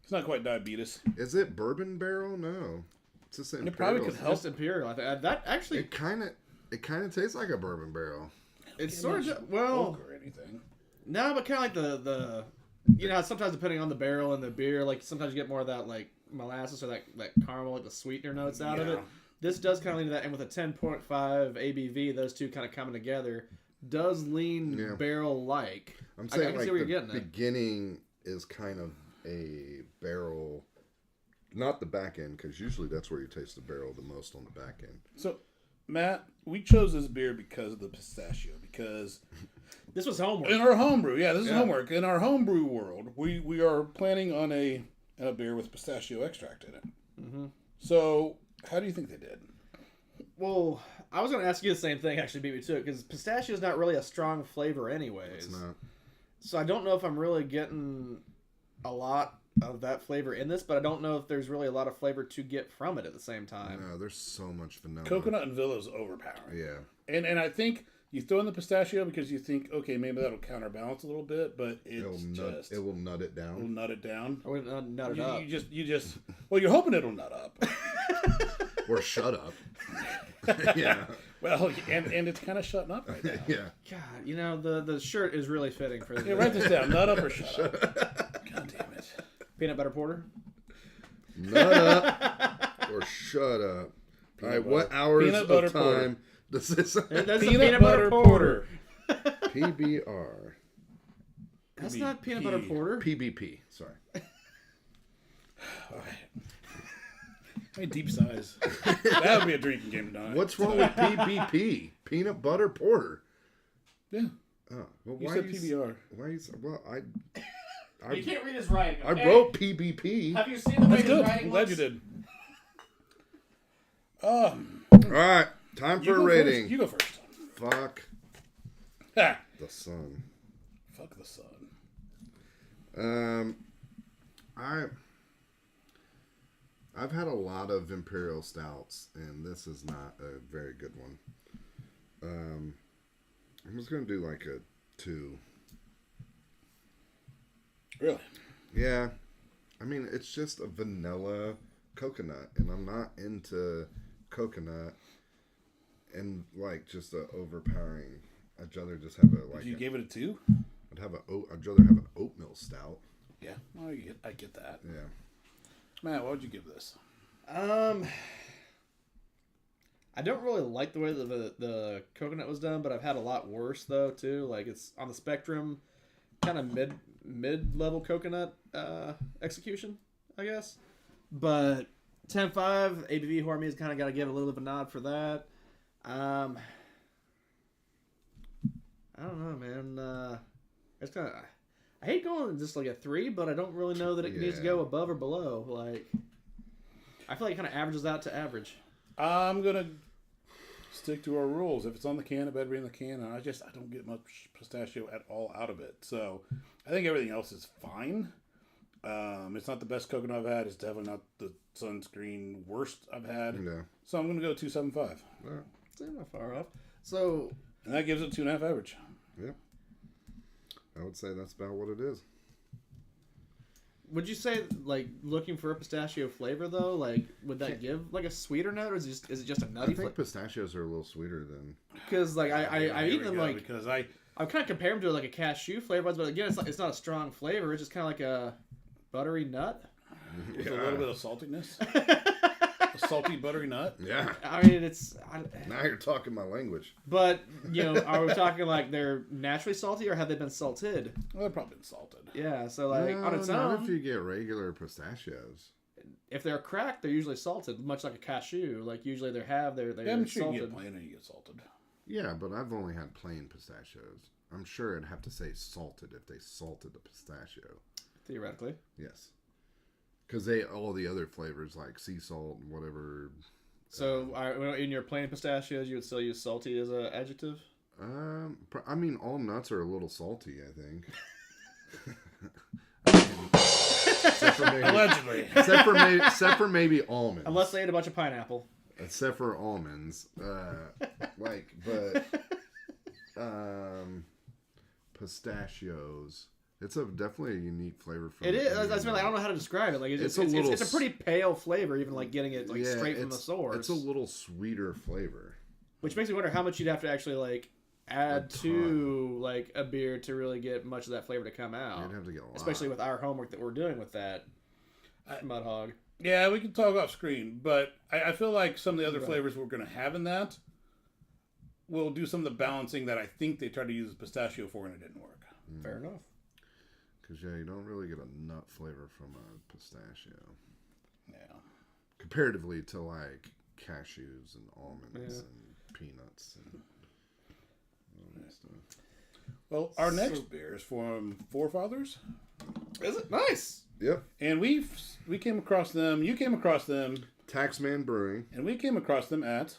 It's not quite diabetes. Is it bourbon barrel? No, it's just It probably imperial. could help. Just Imperial. I think that actually, It kind of tastes like a bourbon barrel. it's sort of well, Oak or anything. no, but kind of like the sometimes depending on the barrel and the beer, like sometimes you get more of that like molasses or that caramel, like the sweetener notes out of it. Yeah. This does kind of lean to that, and with a 10.5 ABV, those two kind of coming together does lean barrel like. I'm saying I can like see where the you're getting at. beginning is kind of a barrel, not the back end, because usually that's where you taste the barrel the most, on the back end. So, Matt, we chose this beer because of the pistachio. Because This was homework. in our homebrew, this is homework. In our homebrew world, we are planning on a beer with pistachio extract in it. Mm-hmm. So, how do you think they did? Well, I was going to ask you the same thing, actually, beat me to it, because pistachio is not really a strong flavor anyways. It's not. So I don't know if I'm really getting a lot of that flavor in this, but I don't know if there's really a lot of flavor to get from it at the same time. No, there's so much vanilla. Coconut and vanilla is overpowering. Yeah. And I think you throw in the pistachio because you think, okay, maybe that'll counterbalance a little bit, but It will nut it it'll down. nut it down. I wouldn't nut it up. You just well, you're hoping it'll nut up. Or shut up. Yeah. Well, and it's kind of shutting up right now. Yeah. God, the shirt is really fitting for this. Yeah, write this down. Nut up or shut up. God damn it. Peanut butter porter. Nut up or shut up. All right, what hours Peanut butter of time does this? That's Peanut butter porter. PBR. That's not peanut butter porter. PBP. Sorry. All right. Hey, deep sighs. That would be a drinking game tonight. What's wrong with PBP? Peanut butter porter. Yeah. Oh, well, You why said you s- PBR. Why you? Well, You can't read his writing. I wrote PBP. Have you seen the way That's his good. writing I'm glad looks? you did. All right, time You for a go rating. first. You go first. Fuck Ha. the sun. Fuck the sun. I've had a lot of imperial stouts, and this is not a very good one. I'm just gonna do like a 2. Really? Yeah, I mean it's just a vanilla coconut, and I'm not into coconut, and like just a overpowering. I'd rather just have a like. You gave it a 2? I'd rather have an oatmeal stout. Yeah. Well, I get that. Yeah. Matt, what would you give this? I don't really like the way the coconut was done, but I've had a lot worse though too. Like it's on the spectrum, kind of mid level coconut execution, I guess. But 10.5 ABV Horme's kind of got to give a little bit of a nod for that. I don't know, man. It's kind of I hate going just like a 3, but I don't really know that it needs to go above or below. Like I feel like it kind of averages out to average. I'm gonna stick to our rules. If it's on the can, it better be in the can. And I don't get much pistachio at all out of it. So I think everything else is fine. It's not the best coconut I've had. It's definitely not the sunscreen worst I've had. Yeah. So I'm gonna go 2.75. It's not far off. So And that gives it 2.5 average. Yeah. I would say that's about what it is. would you say like looking for a pistachio flavor though? Like would that give like a sweeter note, or is it just a I nutty think flavor? pistachios are a little sweeter than. Because like I eat them like because I kind of compare them to like a cashew flavor, but again it's not a strong flavor. It's just kind of like a buttery nut. with a little bit of saltiness. A salty buttery nut. Yeah. I mean Now you're talking my language. but are we talking like they're naturally salty or have they been salted? Well, they've probably been salted. Yeah, so like on its not own, if you get regular pistachios. if they're cracked, they're usually salted, much like a cashew. Like usually they're Yeah, I'm sure salted. you get plain and you get salted. Yeah, but I've only had plain pistachios. I'm sure it'd have to say salted if they salted the pistachio. Theoretically. Yes. Because all the other flavors like sea salt and whatever. So in your plain pistachios, you would still use salty as an adjective? I mean, all nuts are a little salty, I think. Allegedly. Except for maybe almonds. Unless they ate a bunch of pineapple. Except for almonds. Pistachios. It's definitely a unique flavor. It is. That's really, I don't know how to describe it. Like it's a pretty pale flavor, even like getting it straight from the source. It's a little sweeter flavor. Which makes me wonder how much you'd have to actually like add to like a beer to really get much of that flavor to come out. You'd have to get a lot. Especially with our homework that we're doing with that Mud Hog. Yeah, we can talk off screen, but I feel like some of the other flavors we're going to have in that will do some of the balancing that I think they tried to use pistachio for and it didn't work. Fair enough. Because, you don't really get a nut flavor from a pistachio. Yeah. Comparatively to, like, cashews and almonds and peanuts and all that stuff. Well, our next beer is from Forefathers. Is it? Nice. Yep. And we came across them, you came across them, Taxman Brewing. and we came across them at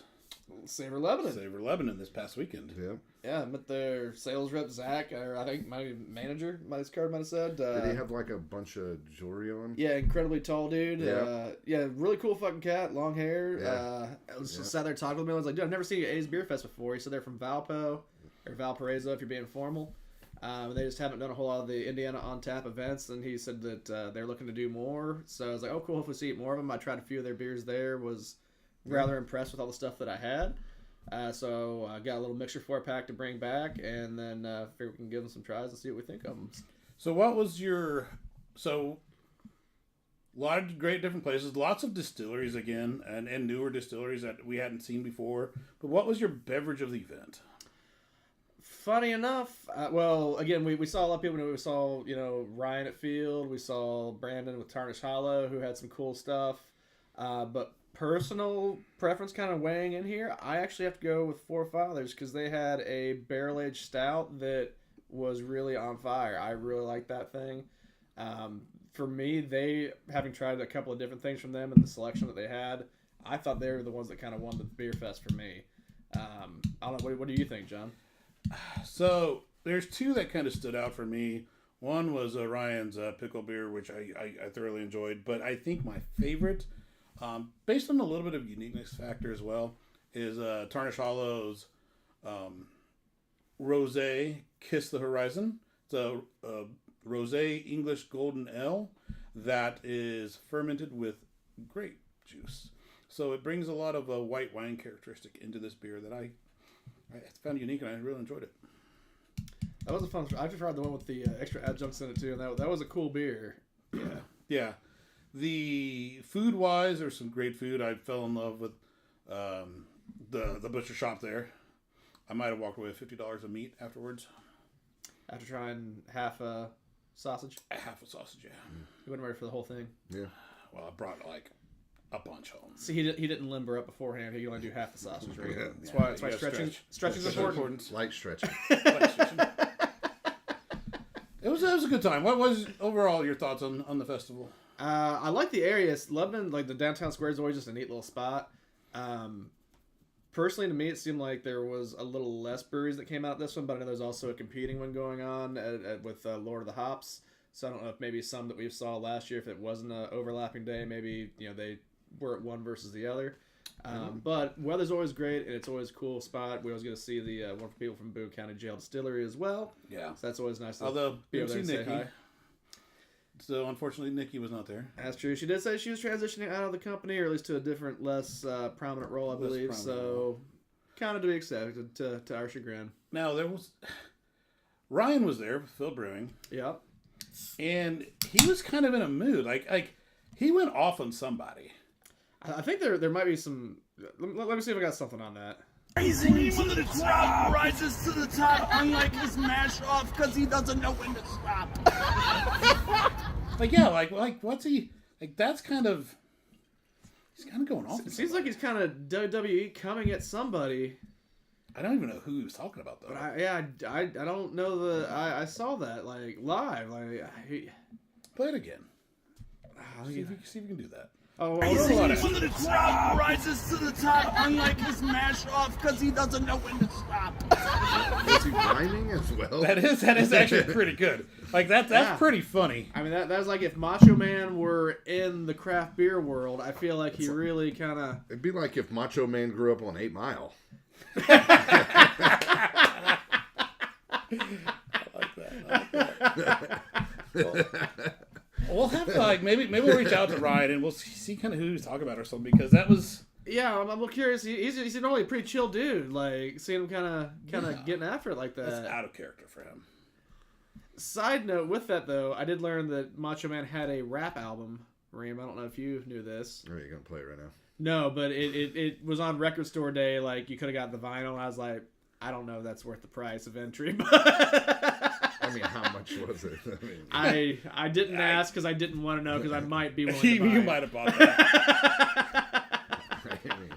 Savor Lebanon. Savor Lebanon this past weekend. Yep. Yeah, I met their sales rep, Zach, or I think my manager, my card might have said. Did he have, like, a bunch of jewelry on? Yeah, incredibly tall dude. Yeah. Really cool fucking cat, long hair. Yeah. I was just sat there talking with him. I was like, dude, I've never seen you at A's Beer Fest before. He said they're from Valpo, or Valparaiso if you're being formal. They just haven't done a whole lot of the Indiana on tap events, and he said that they're looking to do more. So I was like, oh, cool, hopefully see more of them. I tried a few of their beers there, was rather impressed with all the stuff that I had. So I got a little mixture 4-pack to bring back, and then figure we can give them some tries and see what we think of them. So what was your... So, a lot of great different places, lots of distilleries again, and newer distilleries that we hadn't seen before. But what was your beverage of the event? Funny enough, again, we saw a lot of people. We saw, Ryan at Field. We saw Brandon with Tarnished Hollow, who had some cool stuff. But personal preference kind of weighing in here, I actually have to go with Forefathers because they had a barrel-aged stout that was really on fire. I really like that thing. For me, having tried a couple of different things from them and the selection that they had, I thought they were the ones that kind of won the beer fest for me. I don't know. What do you think, John? So there's two that kind of stood out for me. One was Ryan's pickle beer, which I thoroughly enjoyed. But I think my favorite, based on a little bit of uniqueness factor as well, is Tarnished Hollow's Rosé Kiss the Horizon. It's a Rosé English Golden Ale that is fermented with grape juice. So it brings a lot of a white wine characteristic into this beer that I found unique, and I really enjoyed it. That was a fun. I just tried the one with the extra adjuncts in it too, and that was a cool beer. Yeah. The food wise, there's some great food. I fell in love with the butcher shop there. I might have walked away with $50 of meat afterwards. After trying half a sausage, Half a sausage, yeah. you wouldn't ready for the whole thing. Yeah. Well, I brought like a bunch home. See, he didn't limber up beforehand. He could only do half the sausage. Right? Yeah. That's Yeah, why you gotta stretching's stretch. important. Light stretching. It was a good time. What was overall your thoughts on the festival? I like the area. Lebanon, like the downtown square, is always just a neat little spot. Personally, to me, it seemed like there was a little less breweries that came out this one, but I know there's also a competing one going on with Lord of the Hops. So I don't know if maybe some that we saw last year, if it wasn't an overlapping day, maybe they were at one versus the other. But weather's always great, and it's always a cool spot. We always get to see the wonderful people from Boone County Jail Distillery as well. Yeah. So that's always nice to Although, be didn't over there see and say Nikki. hi. So, unfortunately, Nikki was not there. That's true. She did say she was transitioning out of the company, or at least to a different, less prominent role, I Less believe. prominent So, role. kind of to be expected to our chagrin. Now, there was... Ryan was there with Phil Brewing, Yep. and he was kind of in a mood. Like he went off on somebody. I think there might be some... Let me see if I got something on that. Rising to the top, rises to the top, unlike his mash off, because he doesn't know when to stop. Like, yeah, like what's he... Like, that's kind of... He's kind of going off. It seems like he's kind of WWE coming at somebody. I don't even know who he was talking about, though. But I don't know I saw that, like, live. Play it again. Oh, See if you can do that. Rising to the top, rises to the top, unlike his mash off, because he doesn't know when to stop. Is he rhyming as well? That is actually pretty good. Like, that's Yeah. pretty funny. I mean, that's like if Macho Man were in the craft beer world, I feel like he really kind of... It'd be like if Macho Man grew up on 8 Mile. We'll have to, like, maybe we'll reach out to Ryan and we'll see kind of who he's talking about or something, because that was... Yeah, I'm a little curious. He's normally a pretty chill dude. Like, seeing him kind of getting after it like that. That's out of character for him. Side note with that, though, I did learn that Macho Man had a rap album. Reem, I don't know if you knew this. Are you going to play it right now? No, but it was on record store day. Like, you could have got the vinyl. And I was like, I don't know if that's worth the price of entry. But I mean, how much was it? I didn't ask because I didn't want to know because I might be willing to buy You it. might have bought that. I mean,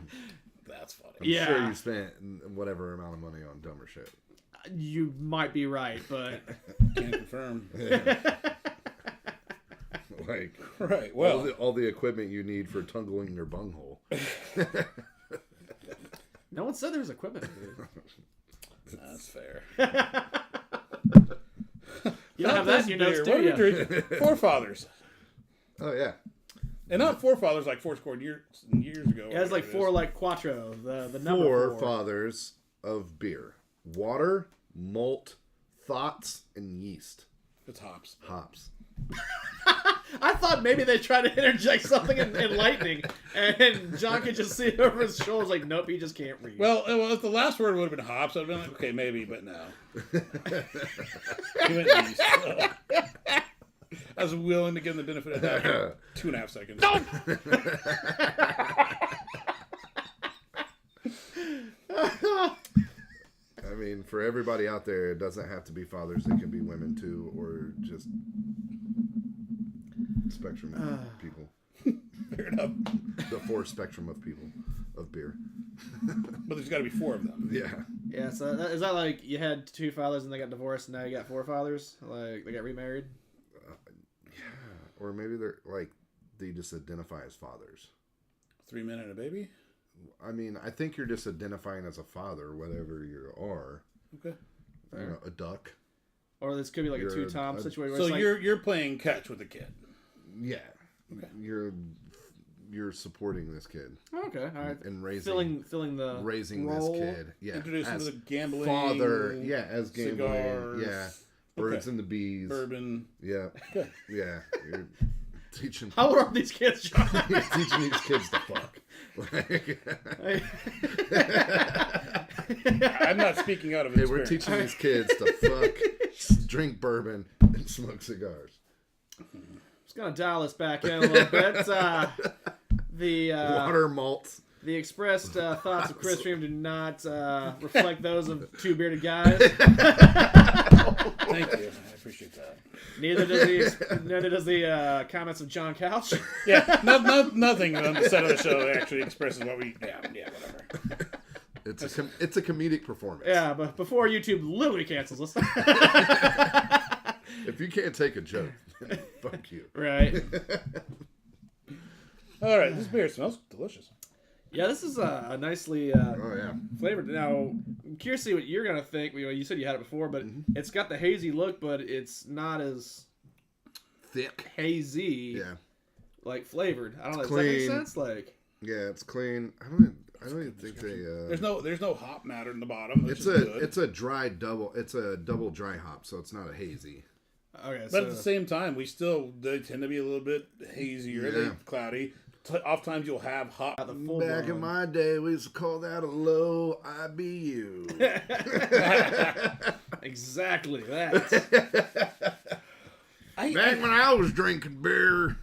That's funny. I'm Yeah. sure you spent whatever amount of money on dumber shit. You might be right, but Can't confirm. Like, Right, well... all the equipment you need for tungling your bunghole. no one said there was equipment. That's fair. You don't have that in your notes, What do are we you? drinking? Forefathers. Oh, yeah. And not forefathers like fourscore years ago. Yeah, it's like whatever it four, is. like Quattro, the number four. Fathers of beer: water, malt, thoughts, and yeast. It's hops. Hops. I thought maybe they tried to interject something enlightening, and John could just see it over his shoulders like, nope, he just can't read. Well, if the last word would have been hops, I'd have been like, okay, maybe, but no. He went yeast. I was willing to give him the benefit of that for 2.5 seconds. I mean, for everybody out there, it doesn't have to be fathers. It can be women too, or just spectrum people. Fair enough. The full spectrum of people of beer. But there's got to be 4 of them. Yeah. Yeah, so is that like you had 2 fathers and they got divorced, and now you got 4 fathers? Like they got remarried? Or maybe they're like they just identify as fathers. 3 men and a baby? I mean, I think you're just identifying as a father, whatever you are. Okay. You know, a duck. Or this could be like You're a two-Tom a- situation. Where So it's like, you're playing catch with the kid. Yeah. Okay. You're supporting this kid okay, all right, and raising filling the role. this kid. Yeah. Introduce him as to the gambling. father. Yeah, as gambling. cigars. Yeah. Birds Okay. and the bees. Bourbon. Yeah. Yeah. You're teaching How old are these kids, John? you're teaching these kids to fuck. Like, I'm not speaking out of hey, experience. we're teaching these kids to fuck, drink bourbon, and smoke cigars. Just gonna dial this back in a little bit. The Water malts. the expressed thoughts of Chris Stream do not reflect those of Two Bearded Guys. Thank you. I appreciate that. Neither does the comments of John Couch. Yeah, nothing on the set of the show actually expresses what we. Yeah, whatever. It's a comedic performance. Yeah, but before YouTube literally cancels us. If you can't take a joke, then fuck you. Right. All right, this beer smells delicious. Yeah, this is a nicely Oh yeah. flavored. Now, I'm curious to see what you're gonna think. You said you had it before, but it's got the hazy look, but it's not as Thick. hazy. Yeah. Like flavored. I don't know. Does that clean. make sense? Like, Yeah, it's clean. I don't even think they. There's no hop matter in the bottom. It's a dry double. It's a double dry hop, so it's not a hazy. okay, But so at the same time, they tend to be a little bit hazier, Yeah. they're cloudy. Oftentimes you'll have hop. the full Back in blown. my day, we used to call that a low IBU. Exactly that. Back when I was drinking beer,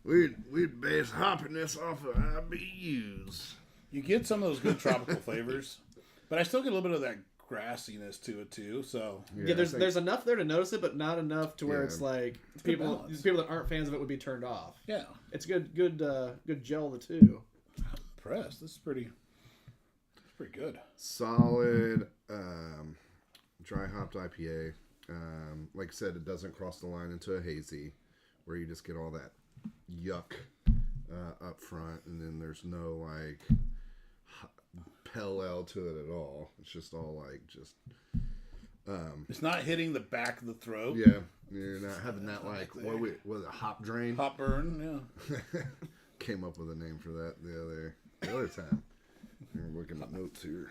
we'd base hoppiness off of IBUs. You get some of those good tropical flavors, but I still get a little bit of that grassiness to it too. So Yeah, there's enough there to notice it, but not enough to where Yeah. it's like good people balance. that aren't fans of it would be turned off. yeah, It's good gel the two. impressed. This is pretty good. Solid dry hopped IPA. Like I said, it doesn't cross the line into a hazy, where you just get all that yuck up front, and then there's no like pale ale to it at all. It's just all like just It's not hitting the back of the throat. yeah. You're not having that like what was it, hop drain? Hop burn. Yeah. Came up with a name for that the other time. You're looking at notes here.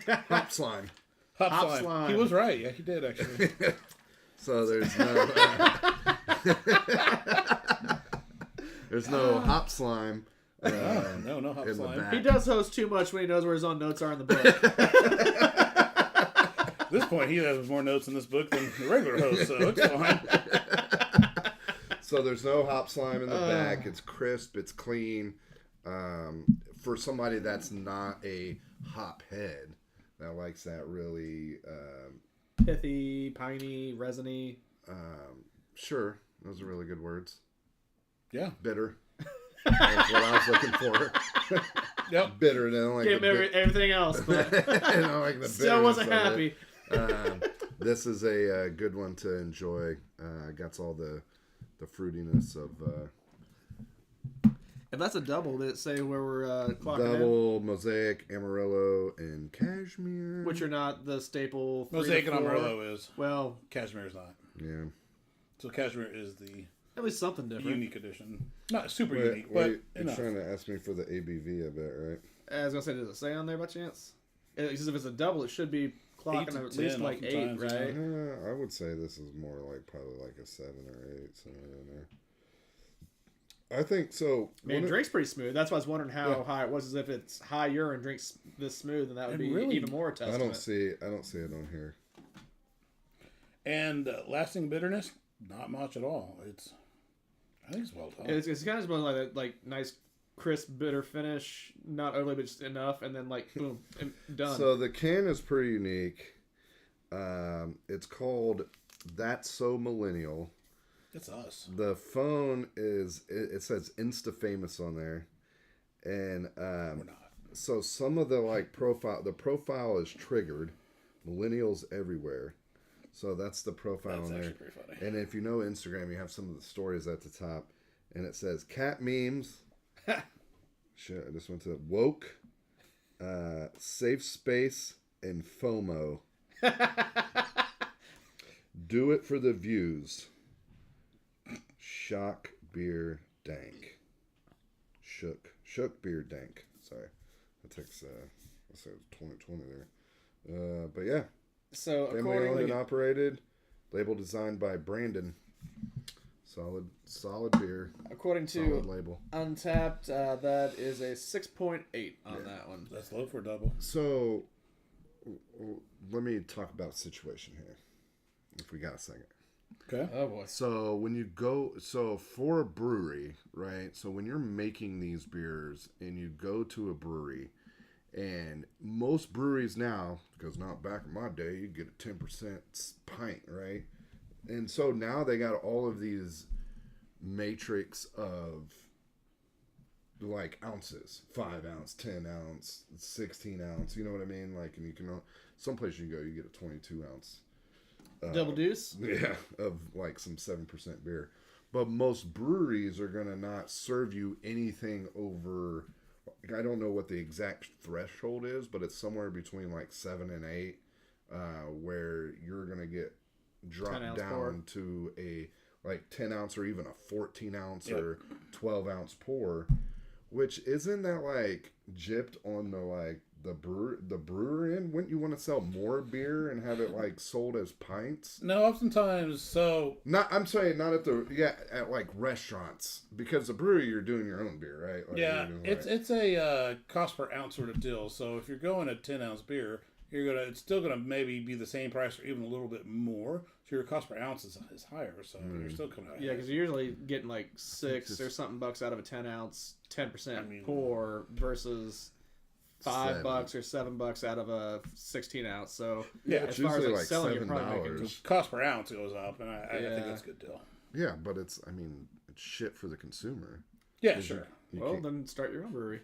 Hop slime. Hop slime. slime. He was right. Yeah, he did actually. So there's no there's no hop slime. No hop in the slime. back. He does host too much when he knows where his own notes are in the book. At this point, he has more notes in this book than the regular host, so it's fine. So there's no hop slime in the back. It's crisp. It's clean. For somebody that's not a hop head, that likes that really, Pithy, piney, resiny. sure, those are really good words. Yeah. Bitter. That's what I was looking for. Yep. Bitter. And I don't like Gave the him everything else, but I don't like the still wasn't bitterness of happy. it. This is a good one to enjoy. Got all the fruitiness of If that's a double, did it say where we're clocking double, mosaic, amarillo, and cashmere. in? Which are not the staple 3 Mosaic to and 4. Amarillo is. Well, Cashmere is not. Yeah. So Cashmere is the at least something different. unique edition. Not super Wait, unique, but you're enough. trying to ask me for the ABV, I bet, right? I was gonna say, does it say on there by chance? Because if it's a double, it should be 8 clocking to at least 10 like 8, oftentimes, right? I would say this is more like probably like a 7 or 8, somewhere in there. I think so. I mean, it drinks pretty smooth. That's why I was wondering how high it was. As if it's high urine drinks this smooth, then that would And be really- even more a I testament. don't see it on here. And lasting bitterness, not much at all. I think it's well done. It's kind of smelling like that, like nice, crisp, bitter finish. Not overly, but just enough, and then like boom, and done. So the can is pretty unique. It's called That's So Millennial. It's us. The phone is it says Insta Famous on there, and We're not. so some of the like the profile is triggered, millennials everywhere. So that's the profile That's on there. actually pretty funny. And if you know Instagram, you have some of the stories at the top, and it says cat memes. Shit, I just went to woke, safe space, and FOMO. Do it for the views. Shock beer dank. Shook beer dank. Sorry, that takes I said 2020 there. But yeah, So family owned and according, operated. Label designed by Brandon. Solid beer. according Solid to label. Untapped, that is a 6.8 on that one. That's low for a double. So let me talk about situation here. if we got a second. Okay. Oh boy. So when you go, so for a brewery, right? So when you're making these beers and you go to a brewery, and most breweries now, because not back in my day, you get a 10% pint, right? And so now they got all of these matrix of like ounces, 5 ounce, 10 ounce, 16 ounce. You know what I mean? Like, and you can, someplace you go, you get a 22 ounce. Double deuce. Yeah, of like some 7% beer. But most breweries are going to not serve you anything over, I don't know what the exact threshold is, but it's somewhere between like 7 and 8, where you're going to get dropped down pour. to a like 10 ounce or even a 14 ounce or 12 ounce pour, which isn't that like gypped on the like the brewer end? Wouldn't you want to sell more beer and have it like sold as pints? No, oftentimes, so... I'm saying not at like restaurants, because the brewery, you're doing your own beer, right? Like, Yeah, it's a cost per ounce sort of deal. So if you're going a 10-ounce beer, it's still gonna maybe be the same price or even a little bit more. So your cost per ounce is higher. So you're still coming out. Yeah, because you're usually getting like $6 or something bucks out of a 10 ounce, 10% pour versus $5 or $7 out of a 16 ounce. So yeah, it's as far as usually like like selling, you're probably making $7. Cost per ounce goes up, and I think that's a good deal. Yeah, but it's shit for the consumer. Yeah, sure. well, then start your own brewery.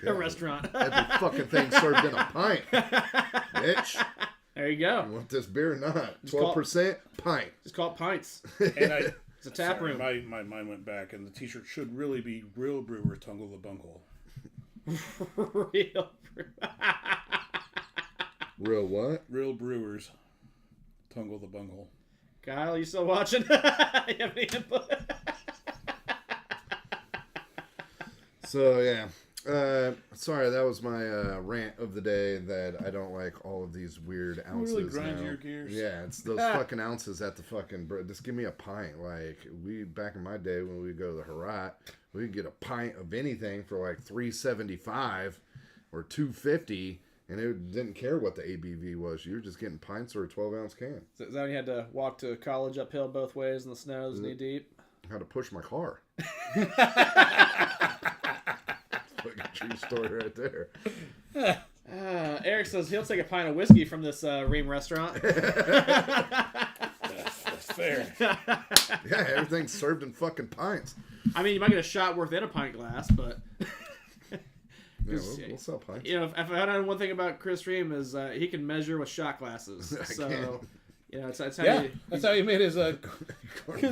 A restaurant. Every fucking thing served in a pint, bitch. There you go. You want this beer or not? 12% pint. Just call it pints. And It's a tap room. My mind went back, and the T-shirt should really be "Real Brewer Tungle the Bungle." Real. Real what? Real Brewers Tungle the Bungle. Kyle, you still watching? You have any input? So yeah, sorry, that was my rant of the day. That I don't like all of these weird ounces. Really grind now. your gears. Yeah, it's those fucking ounces at the fucking. Just give me a pint. Like back in my day when we go to the Herat, we could get a pint of anything for like $3.75 or $2.50, and it didn't care what the ABV was. You were just getting pints or a 12-ounce can. Is that when you had to walk to college uphill both ways in the snow, it was knee deep? How to push my car. Fucking true story right there. Eric says he'll take a pint of whiskey from this Ream restaurant. That's fair. Yeah, everything's served in fucking pints. I mean, you might get a shot worth in a pint glass, but... Yeah, we'll sell pints. You know, if I know one thing about Chris Ream is he can measure with shot glasses. I So, can. you know, it's how Yeah, you... that's how he made his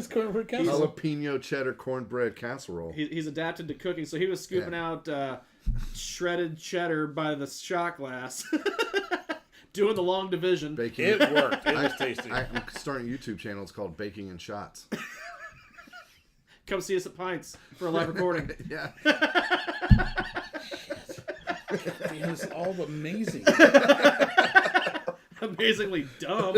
cornbread casserole. Jalapeno cheddar cornbread casserole. He's adapted to cooking, so he was scooping out shredded cheddar by the shot glass, doing the long division. Baking. It worked. It was tasty. I'm starting a YouTube channel. It's called Baking and Shots. Come see us at Pints for a live recording. Yeah. Man, it's all amazing. Amazingly dumb.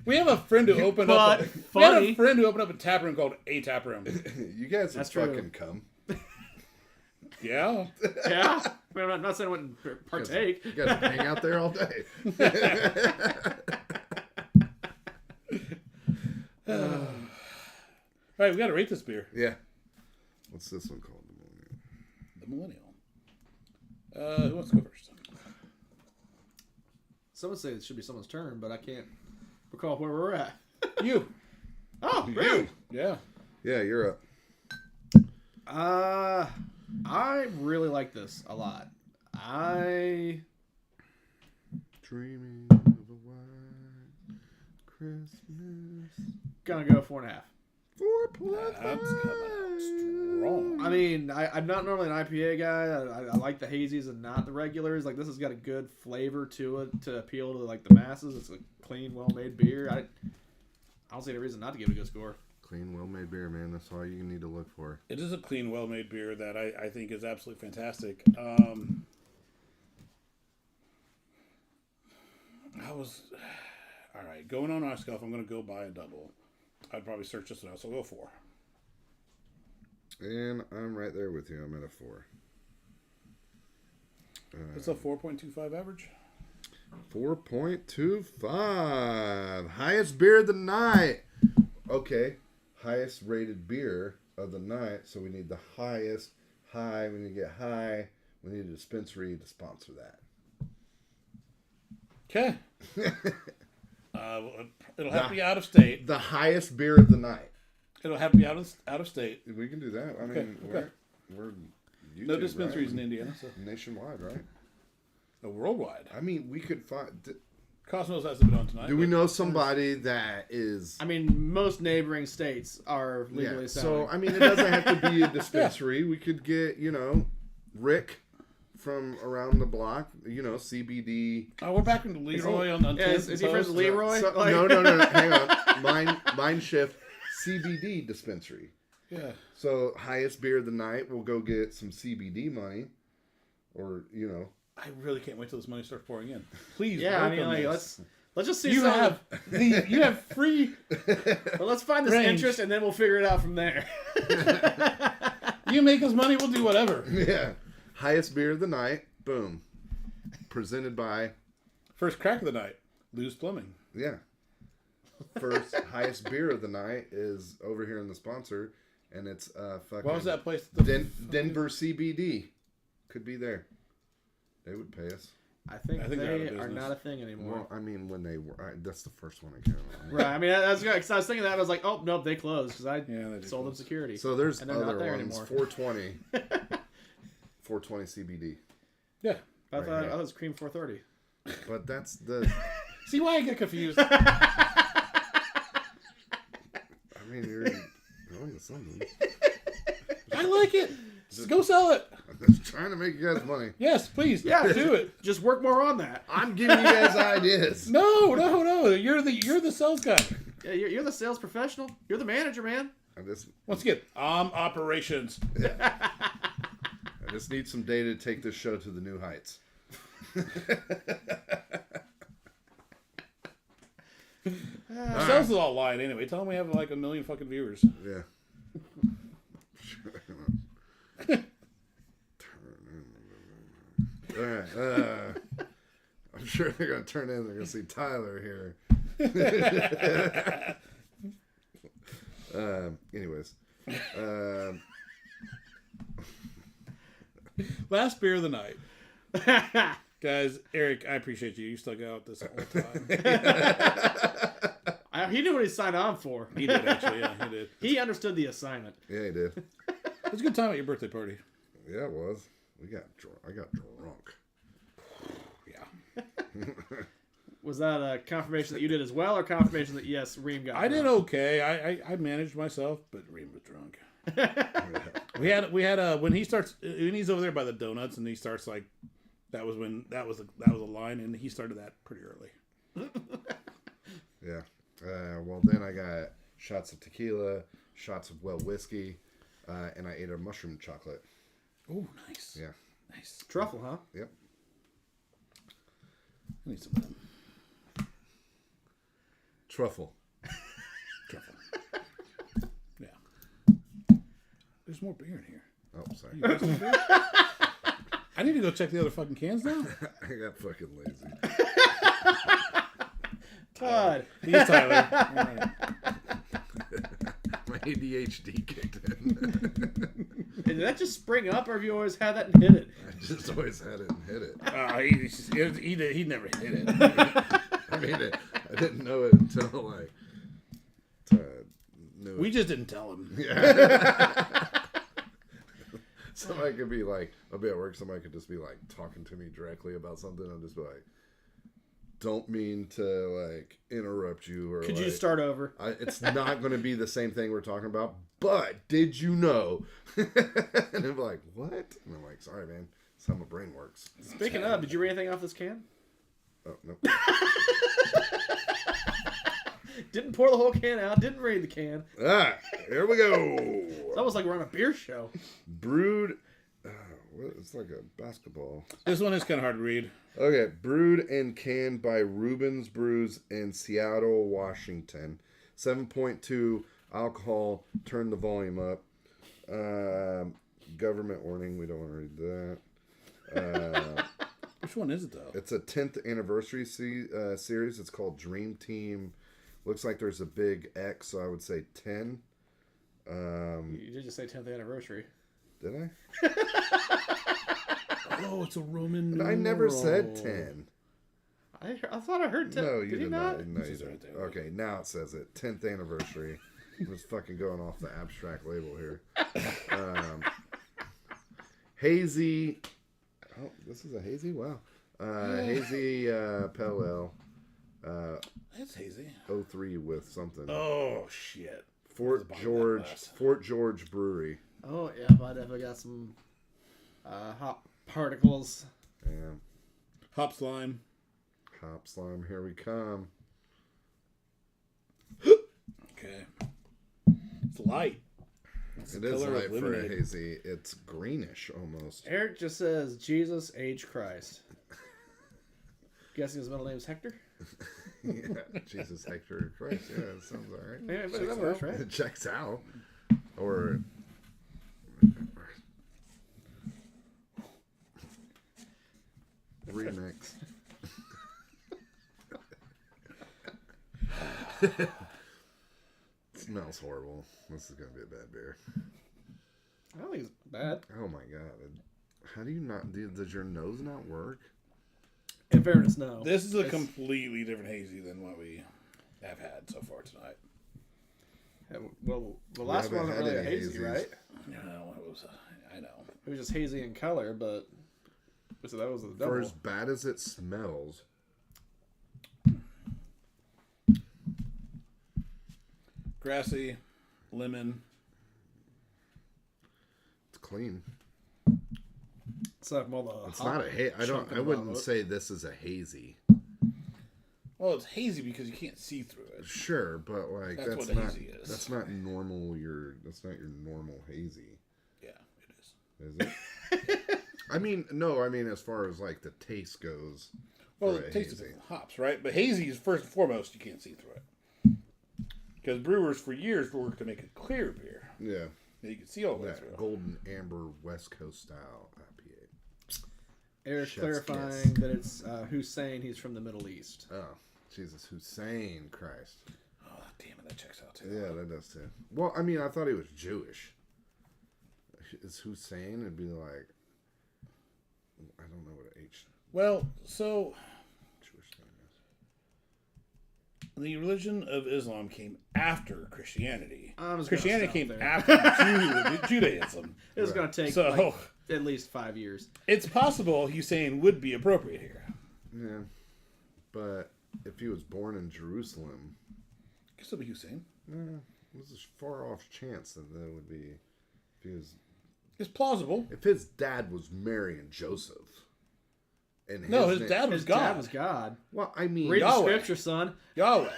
We have a friend who opened But up. We funny. had a friend who opened up a tap room called A Tap Room. You guys That's have true. fucking come. Yeah. Yeah. I mean, I'm not saying I wouldn't partake. You guys hang out there all day. All right, we got to rate this beer. Yeah. What's this one called? The Millennial. Who wants to go first? Someone say it should be someone's turn, but I can't recall where we're at. You. Oh, really? Yeah. Yeah, you're up. I really like this a lot. Dreaming of a white Christmas. Gonna go 4.5. 4.5. That's coming out strong. I mean, I'm not normally an IPA guy. I like the hazies and not the regulars. Like, this has got a good flavor to it to appeal to like the masses. It's a clean, well-made beer. I don't see any reason not to give it a good score. Clean, well-made beer, man. That's all you need to look for. It is a clean, well-made beer that I think is absolutely fantastic. All right, going on our scuff, I'm going to go buy a double. I'd probably search this out, so I'll go 4. And I'm right there with you. I'm at a 4. It's a 4.25 average. 4.25. Highest beer of the night. Okay. Highest rated beer of the night. So we need the highest. High. We need to get high. We need a dispensary to sponsor that. Okay. It'll have to be out of state. The highest beer of the night. It'll have to be out of state. We can do that. I mean, okay. we're YouTube, No dispensaries right? in Indiana. So. Nationwide, right? Worldwide. I mean, we could find. Cosmos hasn't been on tonight. Do we know somebody that is? I mean, most neighboring states are legally selling. So I mean, it doesn't have to be a dispensary. We could get Rick from around the block. CBD. Oh, we're back into Leroy on 10th. Is he friends with Leroy? No. Hang on. Mind shift. CBD dispensary. Yeah. So highest beer of the night. We'll go get some CBD money, or I really can't wait till this money starts pouring in. Please. Yeah, I work mean, on like this. let's just see. You have free. Well, let's find this range. interest, and then we'll figure it out from there. You make us money, we'll do whatever. Yeah. Highest beer of the night. Boom. Presented by. First crack of the night. Lou's Plumbing. Yeah. First highest beer of the night is over here in the sponsor, and it's fucking. What was that place? Denver CBD. Could be there. They would pay us. I think they're out of they are business. not a thing anymore. Well, I mean, when they were, that's the first one I came on. Right. I mean, that's good. Cause I was thinking that I was like, oh nope, they closed because I They did sold them close. security. So there's And they're other not there ones. anymore. 420. 420 CBD. Yeah. I Right thought here. it was Cream 430. But that's the. See why I get confused? I mean, you're going to something. I like it. Just go sell it. I'm just trying to make you guys money. Yes, please. Yeah, do it. Just work more on that. I'm giving you guys ideas. No. You're the sales guy. Yeah, you're the sales professional. You're the manager, man. I just Once again, operations. need some data to take this show to the new heights. Sales is all lying anyway. Tell them we have like 1 million fucking viewers. Yeah. All right. I'm sure they're going to turn in. They're going to see Tyler here. Anyways. Last beer of the night. Guys, Eric, I appreciate you. You stuck out this whole time. He knew what he signed on for. He did, actually. Yeah, he did. He understood the assignment. Yeah, he did. It was a good time at your birthday party. Yeah, it was. I got drunk. Yeah. Was that a confirmation that you did as well, or confirmation that yes, Reem got? I did okay. I managed myself, but Reem was drunk. We had when he's over there by the donuts and he starts like that was a line and he started that pretty early. Yeah. Well, then I got shots of tequila, shots of well whiskey, and I ate a mushroom chocolate. Oh, nice. Yeah. Nice. Truffle, huh? Yep. I need some of that. Truffle. Truffle. Yeah. There's more beer in here. Oh, sorry. You got some beer? I need to go check the other fucking cans now. I got fucking lazy. Todd. Please, Tyler. All right. My ADHD kicked in. Did that just spring up, or have you always had that and hit it? I just always had it and hit it. He never hit it. I mean, I didn't know it until like knew it. We just didn't tell him. Somebody could be like, I'll be at work. Somebody could just be like talking to me directly about something. I'll just be like, don't mean to like interrupt you or. Could like, you start over? it's not going to be the same thing we're talking about. But did you know? And I'm like, what? And I'm like, sorry, man. That's how my brain works. Speaking of, did you read anything off this can? Oh no. Didn't pour the whole can out. Didn't raid the can. Here we go. It's almost like we're on a beer show. Brewed. It's like a basketball. This one is kind of hard to read. Okay, brewed and canned by Rubens Brews in Seattle, Washington. 7.2 alcohol. Turn the volume up. Government warning. We don't want to read that. Which one is it though? It's a 10th anniversary series. It's called Dream Team. Looks like there's a big X, so I would say 10. You did just say 10th anniversary. Did I? Oh, it's a Roman. I never numeral. said 10. I thought I heard 10. No, you did did not. No, It you says it right didn't. there. Okay, now it says it. 10th anniversary. I'm just fucking going off the abstract label here. Hazy. Oh, this is a hazy? Wow. Hazy Pale Ale. It's hazy. 03 with something. Oh shit. Fort bottom of that George. glass. Fort George Brewery. Oh, yeah, but I definitely got some hop particles. Yeah. Hop slime. Hop slime. Here we come. Okay. It's light. It's It the is color of light for a lemonade. hazy. It's greenish almost. Eric just says Jesus H. Christ. Guessing his middle name is Hector? Yeah. Jesus, Hector, Christ. Yeah, that sounds all right. Yeah, but that works, right? It checks out. Or remix. Smells horrible. This is gonna be a bad beer. I don't think it's bad. Oh my god! How do you not? Does your nose not work? In fairness, no. This is a completely different hazy than what we have had so far tonight. Well, the last haven't one wasn't had really a any hazy, hazies. right? No, it was. I know. It was just hazy in color, but so that was the double. For as bad as it smells, Grassy, lemon. it's clean. It's like more the It's hop not a hazy. I chunk in I the wouldn't bottom. say this is a hazy. Well, it's hazy because you can't see through it. Sure, but like That's that's what not hazy is. that's not normal. That's not your normal hazy, Yeah, it is. is it? I mean, no. I mean, as far as like the taste goes. Well, for a it tastes hazy. of hops, right? But hazy is first and foremost you can't see through it. Because brewers for years worked to make a clear beer Yeah, that you can see all the way that through. golden amber West Coast style IPA. Eric Chef's clarifying kiss. that it's Hussein. He's from the Middle East. Oh, Jesus, Hussein, Christ. Oh, damn it, that checks out too. Yeah, that does too. Well, I mean, I thought he was Jewish. Is Hussein? It'd be like, I don't know what an H Well, so Jewish name is. the religion of Islam came after Christianity. I'm just gonna Christianity stop came there. after Judaism. It was going to take So like, at least 5 years. it's possible Hussein would be appropriate here. Yeah, but if he was born in Jerusalem, Could still be Hussein. there's a far off chance that that would be if he was It's plausible. if his dad was Mary and Joseph. And No, his name- dad was His God. dad was God. Well, I mean, Read the Yahweh. scripture, son. Yahweh.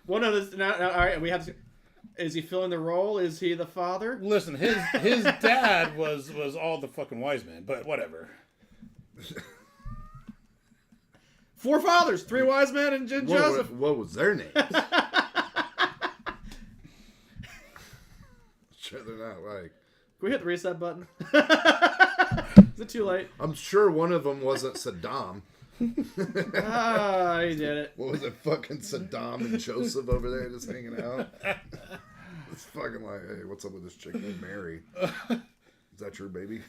Well, no, all right, we have to. Is he filling the role? Is he the father? Listen, his dad was all the fucking wise men, but whatever. 4 fathers, 3 wise men, and Joseph. what was their names? Sure, they're not like. Can we hit the reset button? Is it too late? I'm sure one of them wasn't Saddam. Ah, he did it. What was it, fucking Saddam and Joseph over there just hanging out? It's fucking like, hey, what's up with this chick named Mary? Is that your baby?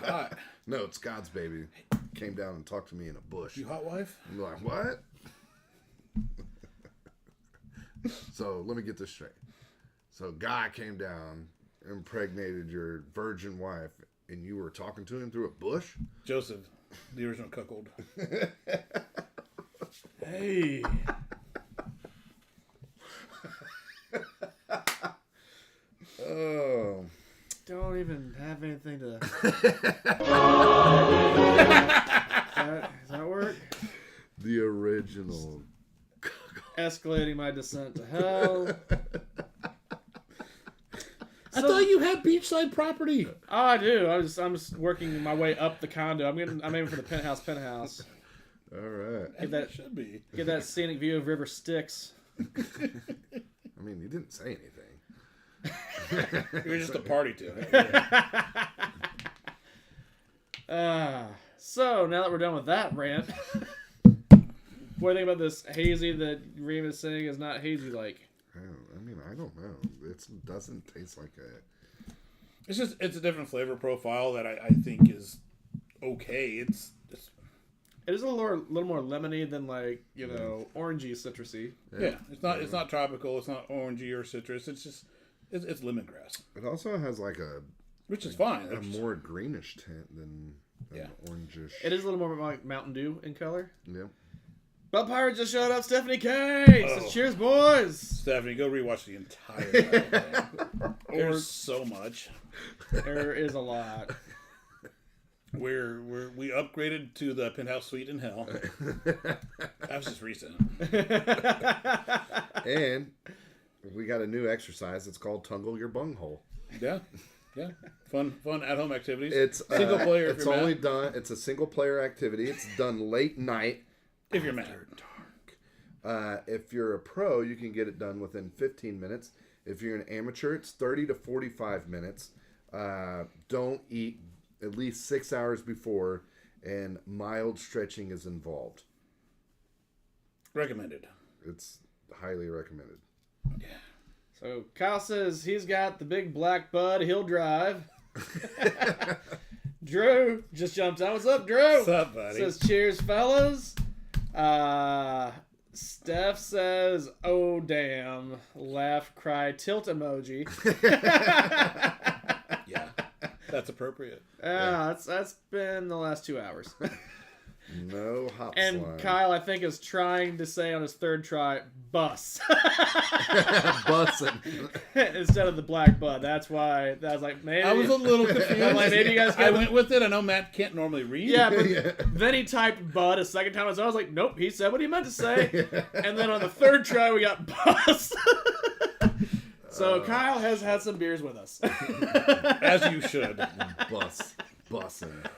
Hot. No, it's God's baby. Came down and talked to me in a bush. You hot wife? I'm like, what? So let me get this straight. So God came down, impregnated your virgin wife, and you were talking to him through a bush? Joseph, the original cuckold. Hey. Oh. Don't even have anything to. Does that work? The original. Escalating my descent to hell. I thought you had beachside property. Oh, I do. I'm just working my way up the condo. I'm aiming for the penthouse. All right. Get that Should be. Get that scenic view of River Styx. I mean, you didn't say anything. You were just a party to it. Yeah. So now that we're done with that rant, what do you think about this hazy that Reem is saying is not hazy like? I don't know. It doesn't taste like a... It's a different flavor profile that I think is okay. It is a little more lemony than orangey citrusy. Yeah, it's not tropical. It's not orangey or citrus. It's just it's lemongrass. It also has Which is fine. a more greenish tint than orangish. It is a little more like Mountain Dew in color. Yep. But Pirate just showed up, Stephanie K. Says, cheers, boys. Stephanie, go rewatch the entire thing. There's so much. There is a lot. We upgraded to the penthouse suite in hell. That was just recent. And we got a new exercise. It's called Tungle Your Bunghole. Yeah. Fun at home activities. It's single player. It's only done. It's a single player activity. It's done late night. If you're mad. Dark. If you're a pro, you can get it done within 15 minutes. If you're an amateur, it's 30 to 45 minutes. Don't eat at least 6 hours before, and mild stretching is involved. Recommended. It's highly recommended. Yeah. So Kyle says he's got the big black bud. He'll drive. Drew just jumped on. What's up, Drew? What's up, buddy? Says cheers, fellas. Steph says, "Oh damn!" Laugh, cry, tilt emoji. Yeah, that's appropriate. That's been the last 2 hours. No hop And slide. Kyle, I think, is trying to say on his third try, "bus," Bussin'. instead of the black bud. That's why. That was like maybe. I was a little confused. I'm like, maybe you guys. I went with it. I know Matt can't normally read. Yeah, but then he typed bud a second time. So I was like, nope, he said what he meant to say. And then on the third try, we got bus. So Kyle has had some beers with us. As you should. Bussin'.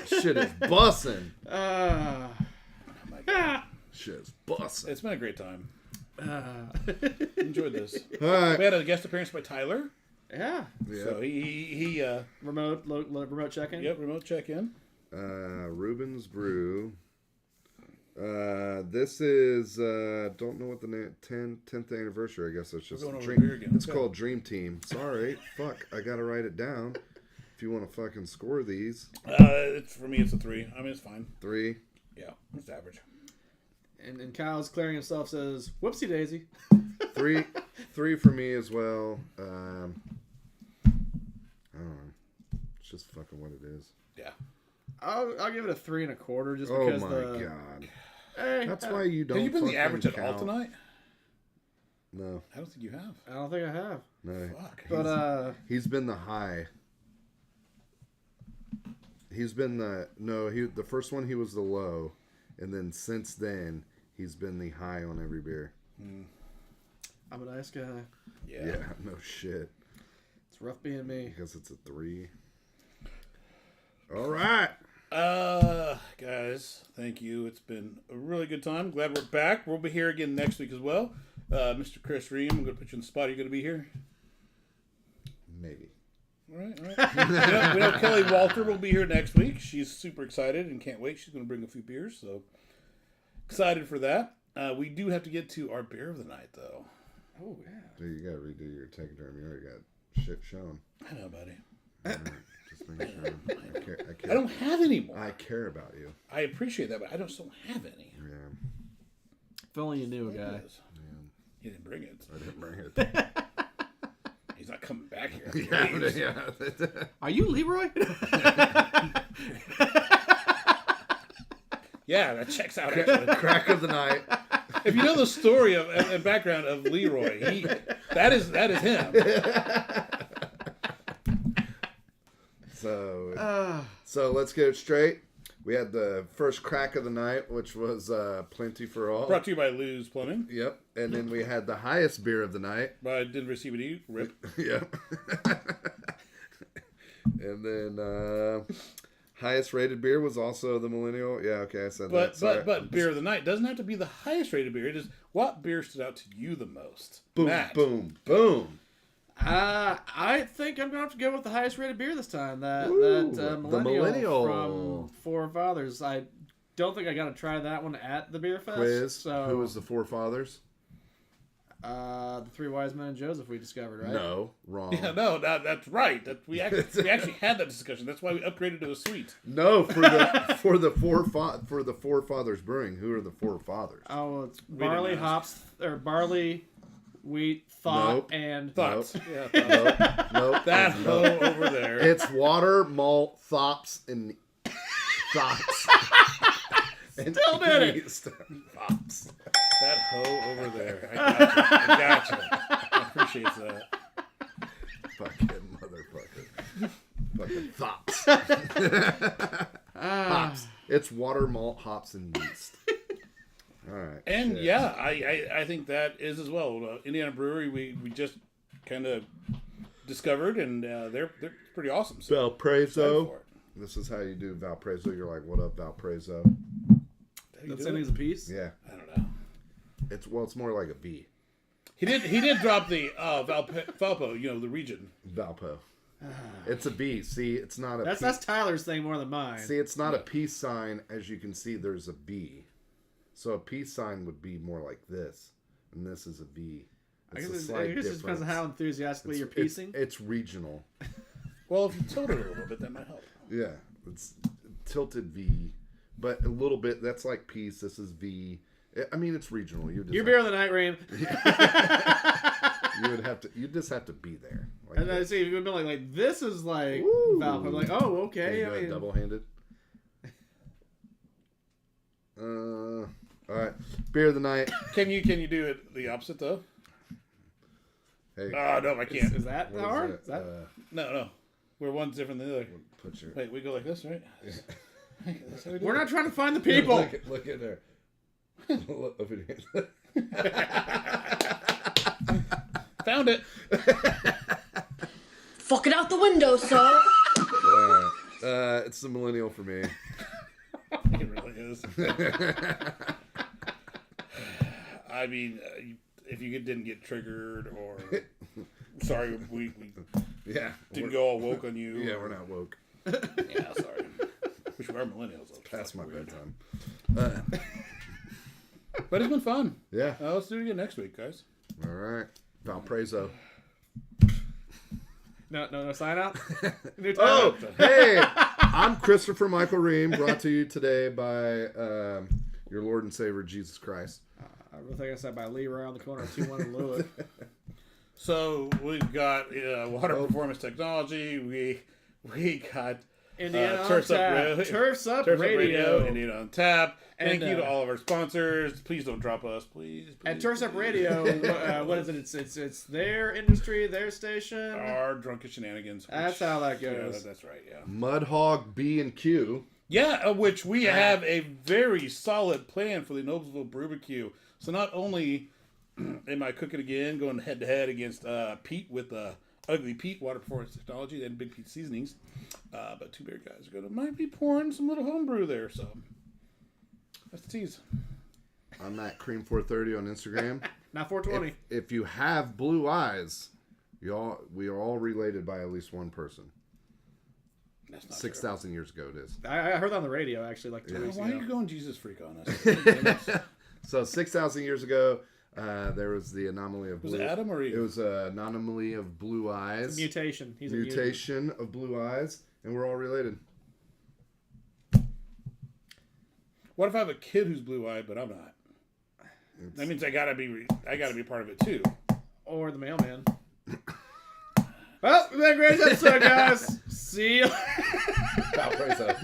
Shit is bussin'. Oh my God. Shit is bussin'. It's been a great time. Enjoyed this. All right. We had a guest appearance by Tyler. Yeah. So he Remote check-in. Yep, remote check-in. Reuben's Brew. This is don't know what the name 10th anniversary. I guess it's just We're going over Dream. beer again. It's Okay. called Dream Team. Sorry, fuck. I gotta write it down. If you want to fucking score these, For me, it's a 3. I mean, it's fine. 3. Yeah, it's average. And Kyle's clearing himself says, "Whoopsie daisy." 3 for me as well. I don't know. It's just fucking what it is. Yeah. I'll give it a 3 1/4 just Oh because my god. Hey, That's why you don't. Have you been the fucking average at all count. tonight? No, I don't think you have. I don't think I have. no. Fuck. But He's been the high. He's been the first one he was the low, and then since then he's been the high on every beer. I'm a nice guy. Yeah. No shit. It's rough being me. Because it's a 3. All right. Guys, thank you. It's been a really good time. Glad we're back. We'll be here again next week as well. Mr. Chris Ream, I'm going to put you in the spot. Are you going to be here? Maybe. All right. we know Kelly Walter will be here next week. She's super excited and can't wait. She's going to bring a few beers, so excited for that. We do have to get to our beer of the night, though. Oh yeah. Dude, you gotta redo your taxidermy. You already got shit shown. I know, buddy. All right, just make sure. I care. I don't have any more. I care about you. I appreciate that, but I just don't have any. Yeah. If only you knew, guy. He didn't bring it. I didn't bring it. He's not coming back here. Yeah. Are you Leroy? Yeah, that checks out. Actually. Crack of the night. If you know the story of and background of Leroy, that is him. So let's get it straight. We had the first crack of the night, which was Plenty for All. Brought to you by Lou's Plumbing. Yep. And then we had the highest beer of the night. By Denver CBD. Rip. Yep. And then highest rated beer was also the Millennial. Yeah, okay, I said that. Sorry. But beer of the night doesn't have to be the highest rated beer. It is what beer stood out to you the most. Boom, Matt. boom, boom. I think I'm gonna have to go with the highest rated beer this time. Ooh, That the millennial, Millennial. from Four Fathers. I don't think I got to try that one at the beer fest. Quiz. So Who was the forefathers? the Three Wise Men and Joseph we discovered, right? No, wrong. Yeah, no, that's right. We actually had that discussion. That's why we upgraded to a suite. No, for the forefathers brewing. Who are the forefathers? Oh, it's didn't barley, ask. hops, or barley, wheat, thought, Nope. and Thoughts. Nope. Yeah, thoughts. Nope. That hoe Nope. over there. It's water, malt, thops, and thops. Still did it. Thops. That hoe over there. I gotcha. I appreciate that. Fucking motherfucker. Fucking thops. Hops. It's water, malt, hops, and yeast. All right. And shit. yeah, I think that is as well. Indiana Brewery, we just kind of discovered, and they're pretty awesome. So excited Valparaiso. for it. This is how you do Valparaiso. You're like, what up, Valparaiso? How you that's do ending it? as a piece. Yeah. I don't know. It's more like a V. He did drop the Valpo, the region. Valpo. It's a B. See, it's not a That's Tyler's thing more than mine. See, it's not a peace sign. As you can see, there's a B. So a peace sign would be more like this. And this is a V. I It's guess a it slight just depends on difference. how enthusiastically you're It's- piecing. It's regional. Well, if you tilt it a little bit, that might help. Yeah. It's tilted V. But a little bit, that's like peace. This is V. I mean, it's regional. You just Your beer of the night, Reem. you just have to be there. Like And I see you've been like this is like Ooh. Valpo. I'm like, oh, Can okay. you I do it mean, double-handed? All right. Beer of the night. Can you do it the opposite though? Hey. Oh no, I can't. is that what is hard? it? Is that? No. Where one's different than the other. Put your. Wait, we go like this, right? That's how we do We're it. not trying to find the people. Look at her. Look over here. Found it. Fuck it out the window, so. It's the millennial for me. It really is. I mean, if you didn't get triggered, or sorry, we Yeah. didn't go all woke on you. Yeah, we're not woke. Yeah, sorry. Wish we were millennials. Though. Past my Weird. bedtime. But it's been fun. Yeah. Let's do it again next week, guys. All right. Valparaiso. No sign out. New Oh, title. hey. I'm Christopher Michael Ream, brought to you today by your Lord and Savior, Jesus Christ. I really think I said by Leroy on the corner of 2-1 and Lewis. So we've got Water Performance Technology. We got Indiana on Turfs Up Tap. Radio. Turfs Up Turfs Up Radio. Indiana on Tap. Thank And, you to all of our sponsors. Please don't drop us, please. At please, Turfs Up please. Radio, what is it? It's their industry, their station. Our drunken shenanigans. That's how that Yeah, goes. that's right. Yeah. Mudhog B&Q. Yeah, which we have a very solid plan for the Noblesville Barbecue. So not only am I cooking again, going head to head against Pete with Ugly Pete Water Performance Technology and Big Pete Seasonings, but Two Beerded Guys are might be pouring some little homebrew there. So that's the tease. I'm at Cream430 on Instagram. Not 420. If you we blue eyes, we are all related by at least one person. That's not 6,000 years ago it is. I heard that on the radio actually like 2 true. weeks Why are ago. you going Jesus freak on us? So 6,000 years ago, there was the anomaly of blue. Was it Adam or Eve? It was an anomaly of blue eyes. Mutation. He's Mutation of blue eyes, and we're all related. What if I have a kid who's blue-eyed, but I'm not? That means I gotta be part of it too. Or the mailman. Well, it's been a great episode, guys. See you. Valparaiso.